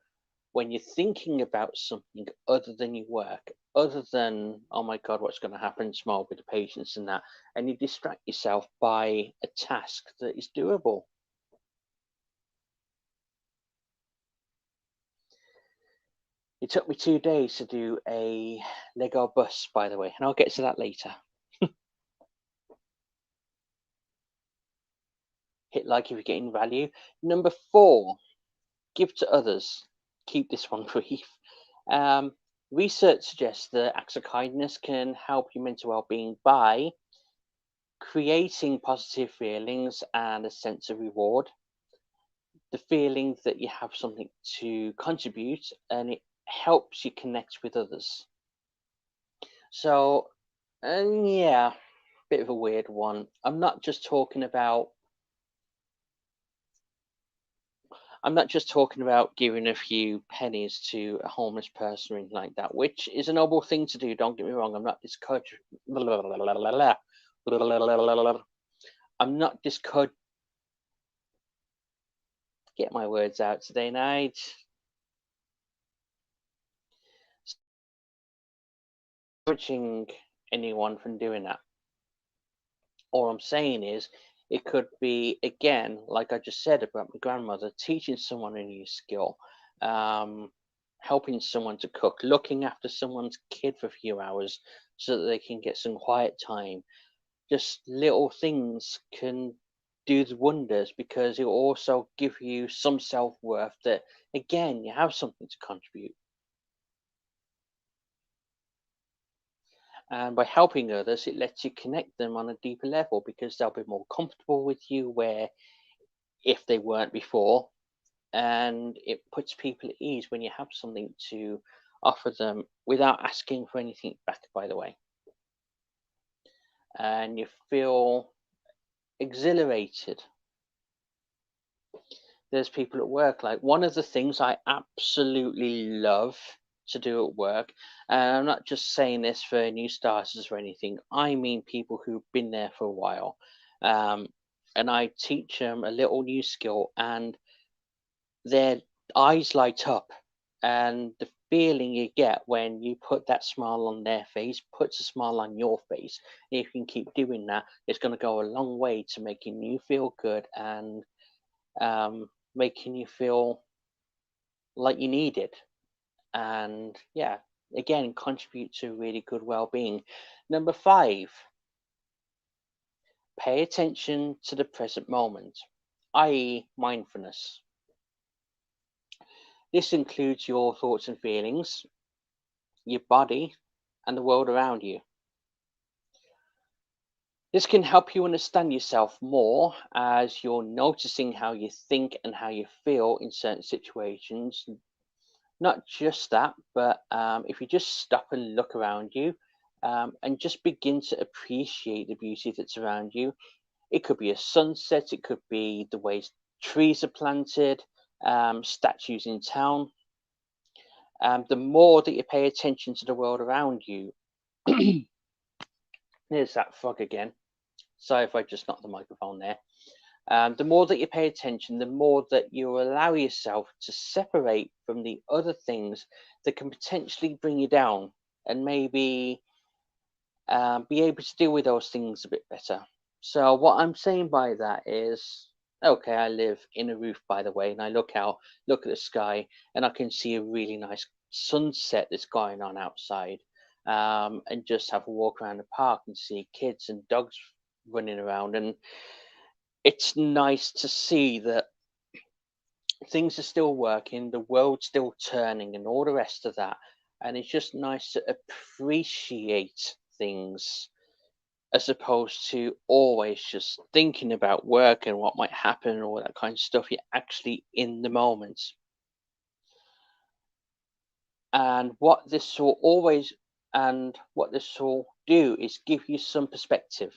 S1: when you're thinking about something other than your work, other than, oh my God, what's going to happen tomorrow with the patients and that, and you distract yourself by a task that is doable. It took me 2 days to do a Lego bus, by the way, and I'll get to that later. Hit like if you're getting value. Number 4, give to others. Keep this one brief. Research suggests that acts of kindness can help your mental well-being by creating positive feelings and a sense of reward. The feeling that you have something to contribute, and it helps you connect with others. So, yeah, bit of a weird one. I'm not just talking about giving a few pennies to a homeless person or anything like that, which is a noble thing to do. Don't get me wrong. I'm not discouraging. I'm not get my words out today night. Discouraging anyone from doing that. All I'm saying is it could be, again, like I just said about my grandmother, teaching someone a new skill, helping someone to cook, looking after someone's kid for a few hours so that they can get some quiet time. Just little things can do the wonders, because it will also give you some self-worth that, again, you have something to contribute. And by helping others, it lets you connect them on a deeper level, because they'll be more comfortable with you where if they weren't before. And it puts people at ease when you have something to offer them without asking for anything back, by the way. And you feel exhilarated. There's people at work, like one of the things I absolutely love to do at work, and I'm not just saying this for new starters or anything, I mean people who've been there for a while. And I teach them a little new skill and their eyes light up, and the feeling you get when you put that smile on their face puts a smile on your face. And if you can keep doing that, it's going to go a long way to making you feel good and making you feel like you need it. And yeah, again, contribute to really good well-being. Number 5, pay attention to the present moment. i.e. mindfulness. This includes your thoughts and feelings, your body, and the world around you. This can help you understand yourself more as you're noticing how you think and how you feel in certain situations. Not just that, but if you just stop and look around you and just begin to appreciate the beauty that's around you, it could be a sunset, it could be the way trees are planted, statues in town. The more that you pay attention to the world around you, there's that frog again. Sorry if I just knocked the microphone there. The more that you pay attention, the more that you allow yourself to separate from the other things that can potentially bring you down, and maybe be able to deal with those things a bit better. So what I'm saying by that is, okay, I live in a roof, by the way, and I look out, look at the sky, and I can see a really nice sunset that's going on outside, and just have a walk around the park and see kids and dogs running around. And it's nice to see that things are still working, the world's still turning, and all the rest of that. And it's just nice to appreciate things as opposed to always just thinking about work and what might happen and all that kind of stuff. You're actually in the moment. And what this will do is give you some perspective.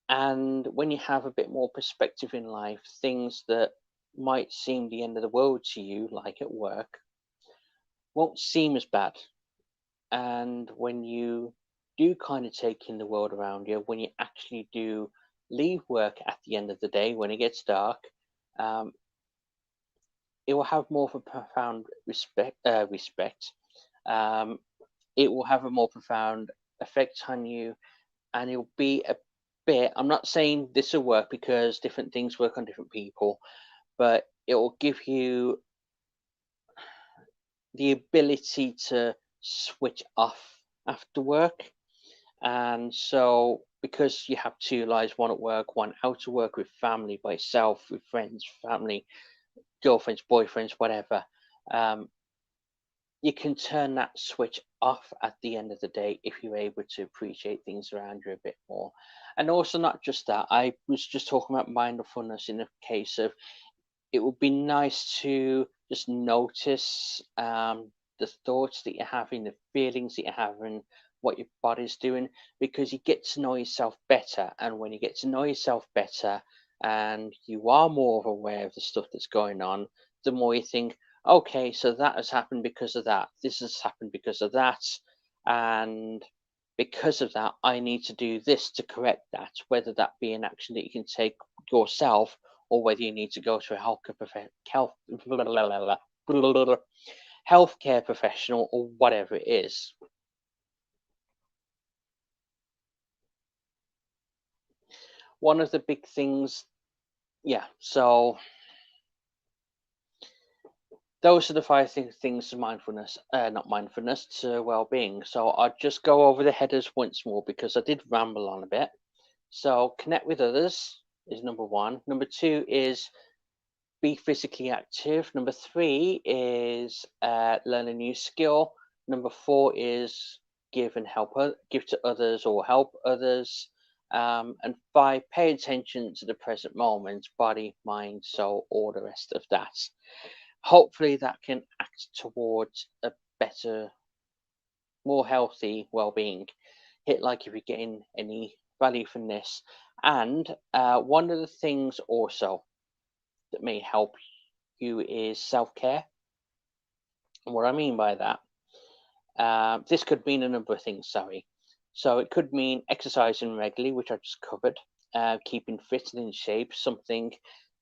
S1: And when you have a bit more perspective in life, things that might seem the end of the world to you, like at work, won't seem as bad. And when you do kind of take in the world around you, when you actually do leave work at the end of the day, when it gets dark, um, it will have more of a profound respect. Um, it will have a more profound effect on you, and it'll be a bit. I'm not saying this will work because different things work on different people, but it will give you the ability to switch off after work. And so, because you have two lives, one at work, one out of work, with family, by yourself, with friends, family, girlfriends, boyfriends, whatever, um, you can turn that switch off at the end of the day if you're able to appreciate things around you a bit more. And also, not just that, I was just talking about mindfulness in the case of, it would be nice to just notice the thoughts that you're having, the feelings that you're having, what your body's doing, because you get to know yourself better. And when you get to know yourself better and you are more aware of the stuff that's going on, the more you think, okay, so that has happened because of that, this has happened because of that, and because of that, I need to do this to correct that, whether that be an action that you can take yourself, or whether you need to go to a healthcare professional, or whatever it is. One of the big things, yeah, so those are the five things to mindfulness, not mindfulness, to well-being. So I'll just go over the headers once more because I did ramble on a bit. So connect with others is number one. Number two is be physically active. Number three is learn a new skill. Number four is give to others or help others. And five, pay attention to the present moment, body, mind, soul, all the rest of that. Hopefully that can act towards a better, more healthy well-being. Hit like if you're getting any value from this. And one of the things also that may help you is self-care. And what I mean by that, this could mean a number of things, sorry. So it could mean exercising regularly, which I just covered, keeping fit and in shape, something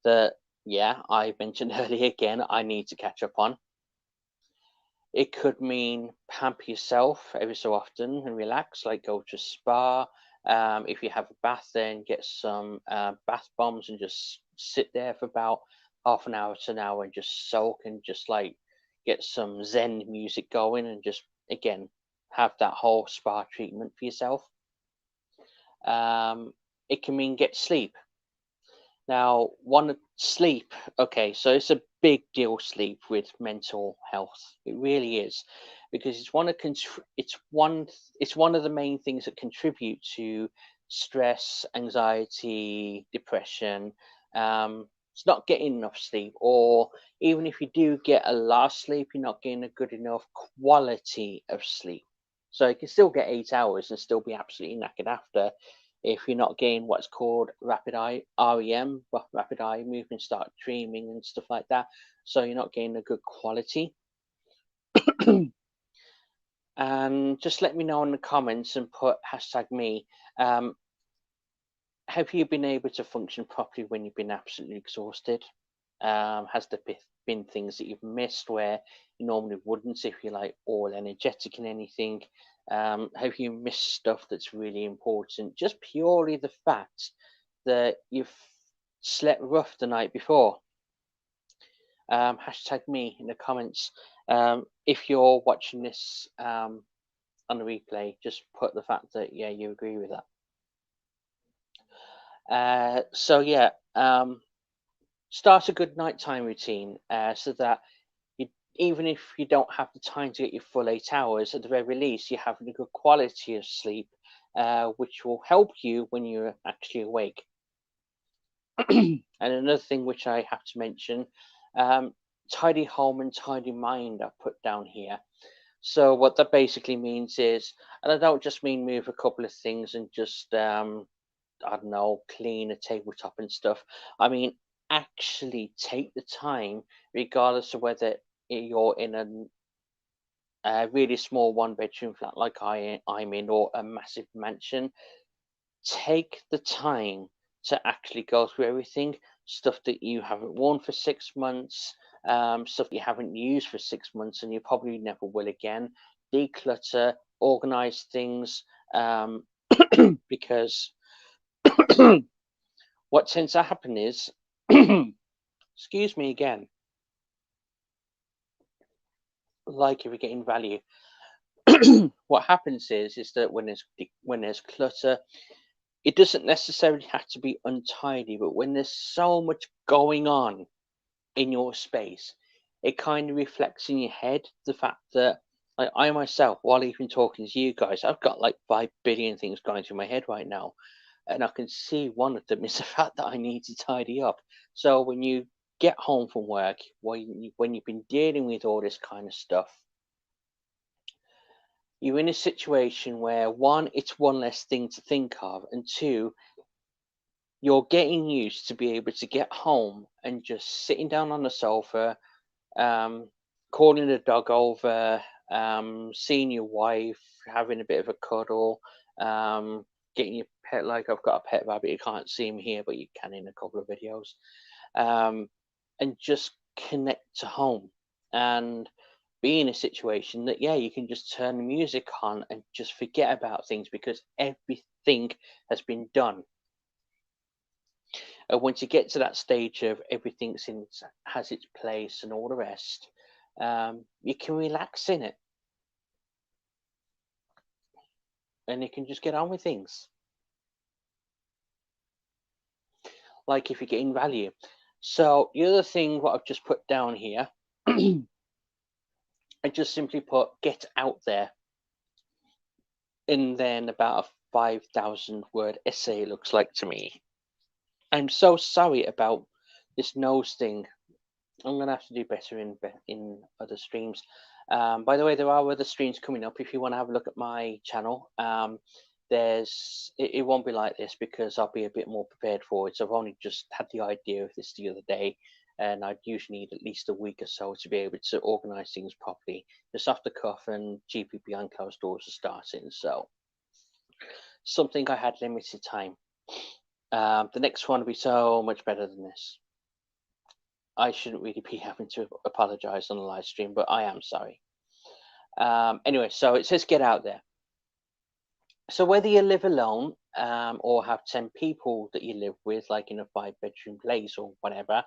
S1: that, yeah, I mentioned earlier again, I need to catch up on. It could mean pamper yourself every so often and relax, like go to a spa. If you have a bath, then get some bath bombs and just sit there for about half an hour to an hour and just soak and just like get some Zen music going and just again have that whole spa treatment for yourself. it can mean get sleep. Now, sleep, okay, so it's a big deal, sleep, with mental health. It really is, because it's one of the main things that contribute to stress, anxiety, depression. It's not getting enough sleep, or even if you do get a lot of sleep, you're not getting a good enough quality of sleep. So you can still get 8 hours and still be absolutely knackered after, if you're not getting what's called rapid eye REM, rapid eye movement, start dreaming and stuff like that. So you're not getting a good quality. And just let me know in the comments and put #me. Have you been able to function properly when you've been absolutely exhausted? Has there been things that you've missed where you normally wouldn't if you're like all energetic in anything? Have you missed stuff that's really important? Just purely the fact that you've slept rough the night before. #me in the comments. If you're watching this on the replay, just put the fact that, yeah, you agree with that. So yeah, start a good nighttime routine, so that you, even if you don't have the time to get your full 8 hours, at the very least, you're having a good quality of sleep, which will help you when you're actually awake. And another thing which I have to mention, tidy home and tidy mind are put down here. So what that basically means is, and I don't just mean move a couple of things and just I don't know, clean a tabletop and stuff. I mean, actually take the time, regardless of whether you're in a really small one-bedroom flat like I'm in, or a massive mansion. Take the time to actually go through everything, stuff that you haven't worn for 6 months, stuff that you haven't used for 6 months, and you probably never will again. Declutter, organize things, because what tends to happen is, excuse me again, like if you're getting value, what happens is that when there's clutter, it doesn't necessarily have to be untidy, but when there's so much going on in your space, it kind of reflects in your head the fact that, like, I myself, while even talking to you guys, I've got like 5 billion things going through my head right now, and I can see one of them is the fact that I need to tidy up. So when you get home from work, when you've been dealing with all this kind of stuff, you're in a situation where, one, it's one less thing to think of, and two, you're getting used to be able to get home and just sitting down on the sofa, um, calling the dog over, seeing your wife, having a bit of a cuddle, getting your pet. Like, I've got a pet rabbit. You can't see him here, but you can in a couple of videos. And just connect to home, and be in a situation that, yeah, you can just turn the music on and just forget about things, because everything has been done. And once you get to that stage of everything's has its place and all the rest, you can relax in it, and you can just get on with things. Like if you're getting value. So the other thing, what I've just put down here, I just simply put get out there, and then about a 5,000 word essay, it looks like to me. I'm so sorry about this nose thing. I'm gonna have to do better in other streams. By the way, there are other streams coming up. If you want to have a look at my channel, it won't be like this, because I'll be a bit more prepared for it. So I've only just had the idea of this the other day, and I'd usually need at least a week or so to be able to organize things properly. Just off the cuff, and GP behind closed doors are starting. So something I had limited time. The next one will be so much better than this. I shouldn't really be having to apologize on the live stream, but I am sorry. Anyway, so it says get out there. So whether you live alone, or have 10 people that you live with, like in a 5-bedroom place or whatever,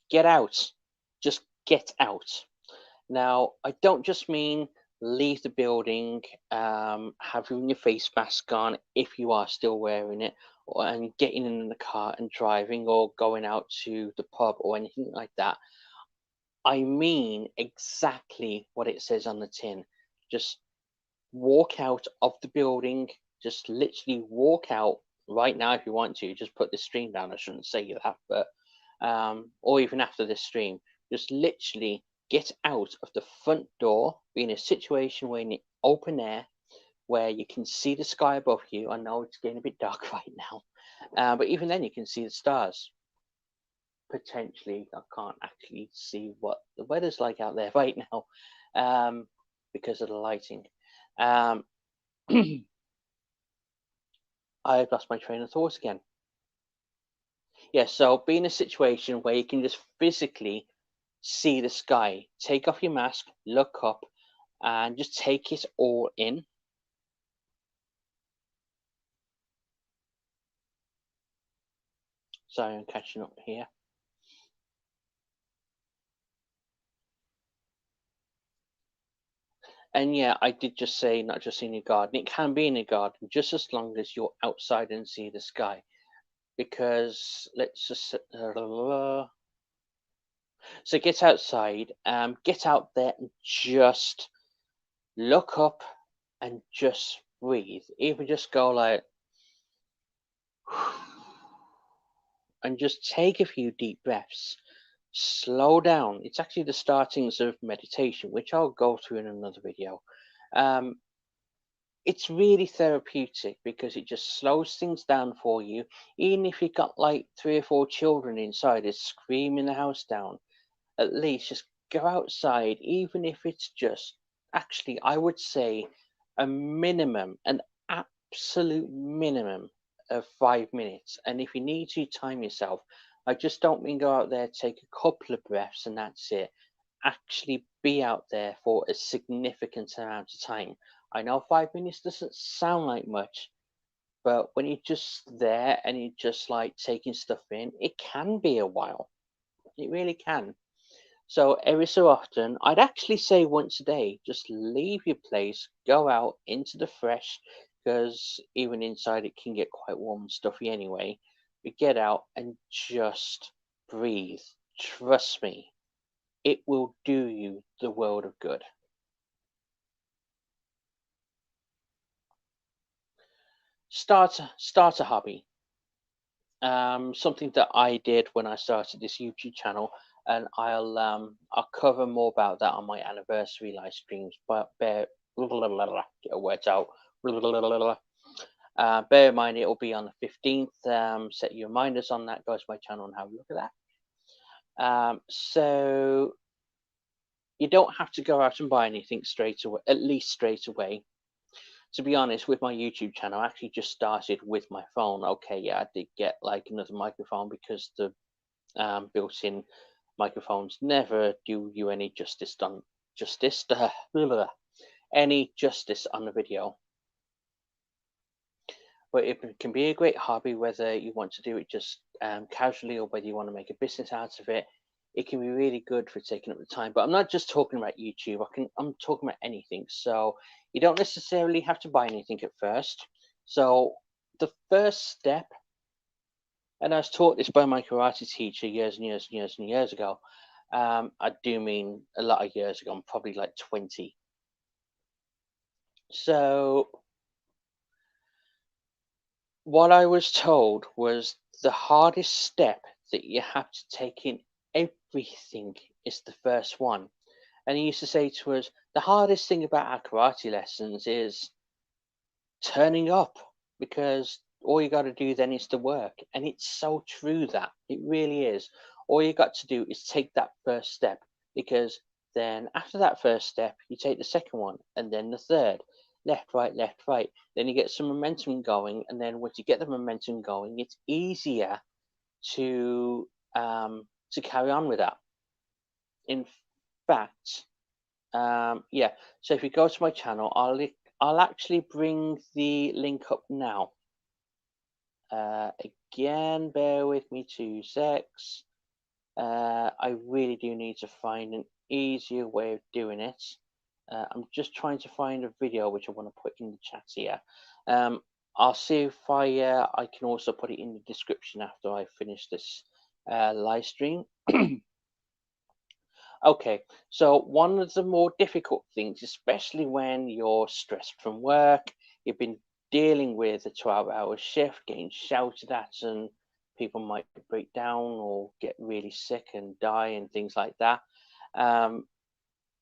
S1: get out. Just get out. Now, I don't just mean leave the building, have your face mask on if you are still wearing it, and getting in the car and driving or going out to the pub or anything like that. I mean exactly what it says on the tin. Just walk out of the building. Just literally walk out right now if you want to. Just put the stream down. I shouldn't say that, but or even after this stream, just literally get out of the front door. Be in a situation where in the open air, where you can see the sky above you. I know it's getting a bit dark right now, but even then you can see the stars. Potentially, I can't actually see what the weather's like out there right now, because of the lighting. Um, I've lost my train of thought again. Yeah, so be in a situation where you can just physically see the sky. Take off your mask, look up, and just take it all in. Sorry, I'm catching up here. And yeah, I did just say not just in your garden. It can be in your garden just as long as you're outside and see the sky. Because let's just so get outside, get out there and just look up and just breathe. Even just go like and just take a few deep breaths. Slow down. It's actually the startings of meditation, which I'll go through in another video. It's really therapeutic because it just slows things down for you. Even if you've got like 3 or 4 children inside, it's screaming the house down. At least just go outside, even if it's just actually, I would say a minimum, an absolute minimum of 5 minutes. And if you need to time yourself, I just don't mean go out there, take a couple of breaths, and that's it. Actually be out there for a significant amount of time. I know 5 minutes doesn't sound like much, but when you're just there and you're just like taking stuff in, it can be a while. It really can. So every so often, I'd actually say once a day, just leave your place, go out into the fresh, because even inside it can get quite warm and stuffy anyway. But get out and just breathe. Trust me, it will do you the world of good. Start a hobby. Something that I did when I started this YouTube channel, and I'll cover more about that on my anniversary live streams. But get a words out. Bear in mind it will be on the 15th. Set your reminders on that. Go to my channel and have a look at that. So you don't have to go out and buy anything straight away. At least straight away. To be honest, with my YouTube channel, I actually just started with my phone. Okay, yeah, I did get like another microphone because the built-in microphones never do you any justice any justice on the video. But it can be a great hobby, whether you want to do it just casually or whether you want to make a business out of it. It can be really good for taking up the time. But I'm not just talking about YouTube. I'm talking about anything. So you don't necessarily have to buy anything at first. So the first step, and I was taught this by my karate teacher years and years and years and years ago. I do mean a lot of years ago. I'm probably like 20. So what I was told was the hardest step that you have to take in everything is the first one. And he used to say to us, the hardest thing about our karate lessons is turning up, because all you got to do then is the work. And it's so true, that it really is. All you got to do is take that first step, because then after that first step, you take the second one and then the third. Left, right. Then you get some momentum going. And then once you get the momentum going, it's easier to carry on with that. In fact, yeah. So if you go to my channel, I'll actually bring the link up now. Again, bear with me 2 secs. I really do need to find an easier way of doing it. I'm just trying to find a video which I want to put in the chat here. I'll see if I can also put it in the description after I finish this live stream. Okay, so one of the more difficult things, especially when you're stressed from work, you've been dealing with a 12-hour shift, getting shouted at, and people might break down or get really sick and die and things like that.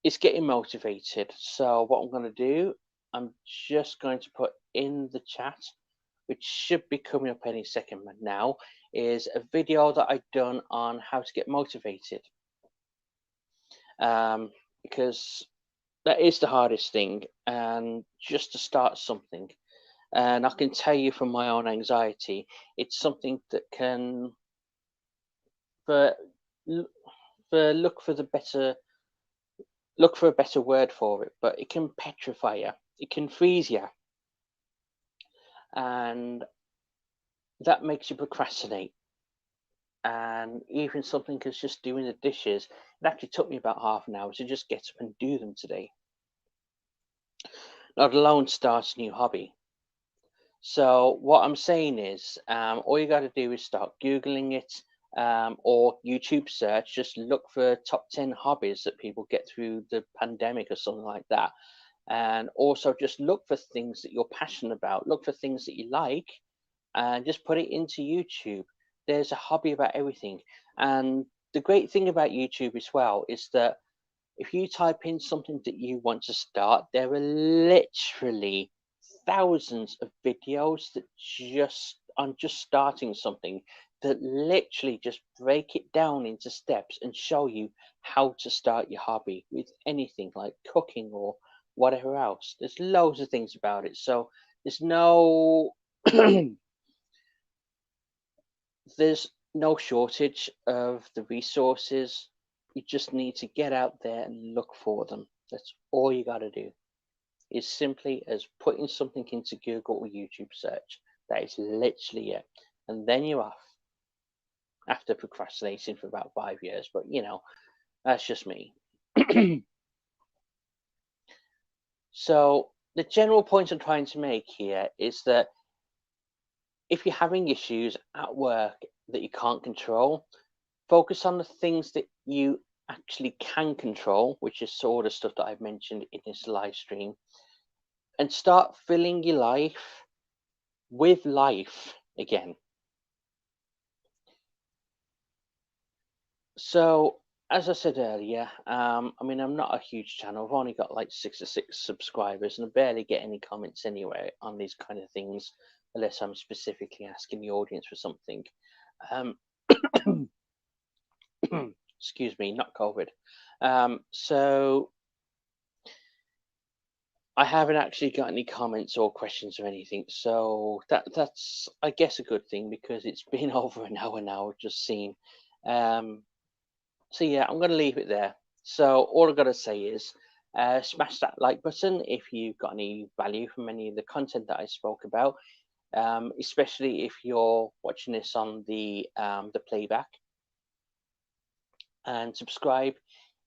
S1: It's getting motivated. So what I'm going to do, I'm just going to put in the chat, which should be coming up any second now, is a video that I've done on how to get motivated. Because that is the hardest thing, and just to start something. And I can tell you from my own anxiety, it's something that can, for look for a better word for it, but it can petrify you, it can freeze you, and that makes you procrastinate. And even something as just doing the dishes, it actually took me about half an hour to just get up and do them today, let alone start a new hobby. So what I'm saying is, all you got to do is start Googling it, or YouTube search, just look for top 10 hobbies that people get through the pandemic or something like that. And also just look for things that you're passionate about, look for things that you like, and just put it into YouTube. There's a hobby about everything. And the great thing about YouTube as well is that if you type in something that you want to start, there are literally thousands of videos that just starting something, that literally just break it down into steps and show you how to start your hobby with anything like cooking or whatever else. There's loads of things about it. So there's no there's no shortage of the resources. You just need to get out there and look for them. That's all you got to do. Is simply as putting something into Google or YouTube search. That is literally it. And then you're off after procrastinating for about 5 years. But, that's just me. So the general point I'm trying to make here is that if you're having issues at work that you can't control, focus on the things that you actually can control, which is sort of stuff that I've mentioned in this live stream, and start filling your life with life again. So, as I said earlier, I'm not a huge channel. I've only got like 66 subscribers, and I barely get any comments anyway on these kind of things, unless I'm specifically asking the audience for something. Excuse me, not COVID. So I haven't actually got any comments or questions or anything. So that's, I guess, a good thing, because it's been over an hour now, I've just seen. So yeah, I'm going to leave it there. So all I've got to say is smash that like button if you've got any value from any of the content that I spoke about, especially if you're watching this on the playback. And subscribe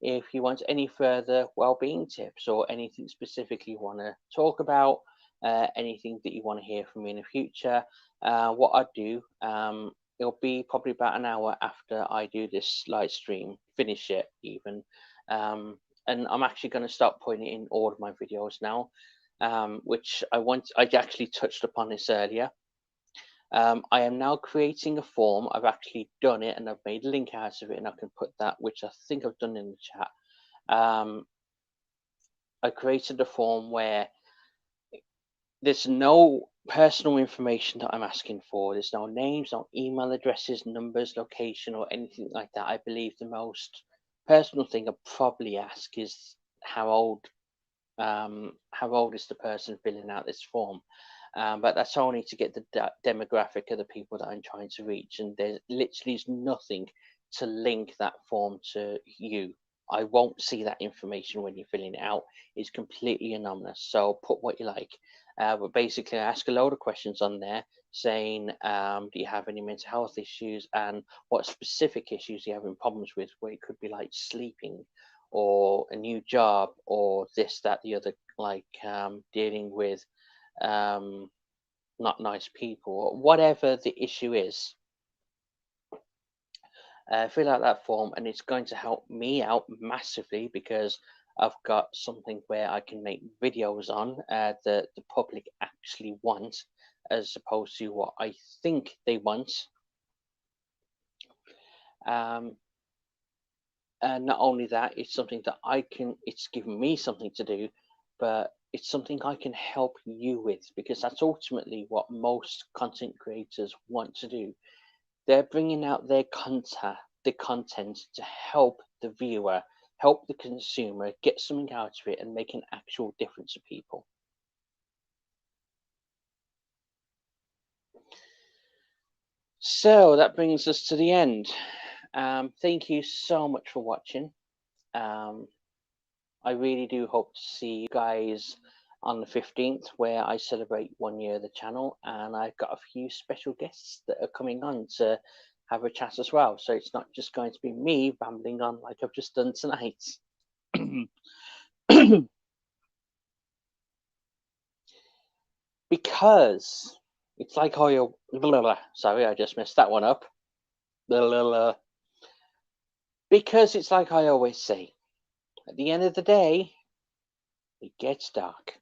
S1: if you want any further well-being tips or anything specifically you want to talk about, anything that you want to hear from me in the future. What I do, it'll be probably about an hour after I do this live stream, finish it even. And I'm actually going to start putting it in all of my videos now, which I actually touched upon this earlier. I am now creating a form. I've actually done it and I've made a link out of it, and I can put that, which I think I've done in the chat. I created a form where there's no personal information that I'm asking for. There's no names, no email addresses, numbers, location, or anything like that. I believe the most personal thing I'd probably ask is how old is the person filling out this form. But that's only to get the demographic of the people that I'm trying to reach, and there literally is nothing to link that form to you. I won't see that information when you're filling it out. It's completely anonymous, so put what you like. But basically, I ask a load of questions on there saying, do you have any mental health issues, and what specific issues you're having problems with, where it could be like sleeping or a new job, or this, that, the other, like dealing with not nice people, or whatever the issue is. Fill out that form, and it's going to help me out massively, because I've got something where I can make videos on that the public actually want, as opposed to what I think they want. Um, and not only that, it's something that it's given me something to do, but it's something I can help you with, because that's ultimately what most content creators want to do. They're bringing out the content to help the viewer, help the consumer get something out of it and make an actual difference to people. So that brings us to the end. Thank you so much for watching. Um, I really do hope to see you guys on the 15th, where I celebrate 1 year of the channel, and I've got a few special guests that are coming on to have a chat as well. So it's not just going to be me rambling on like I've just done tonight. Because it's like how you. Sorry, I just messed that one up. Because it's like I always say, at the end of the day, it gets dark.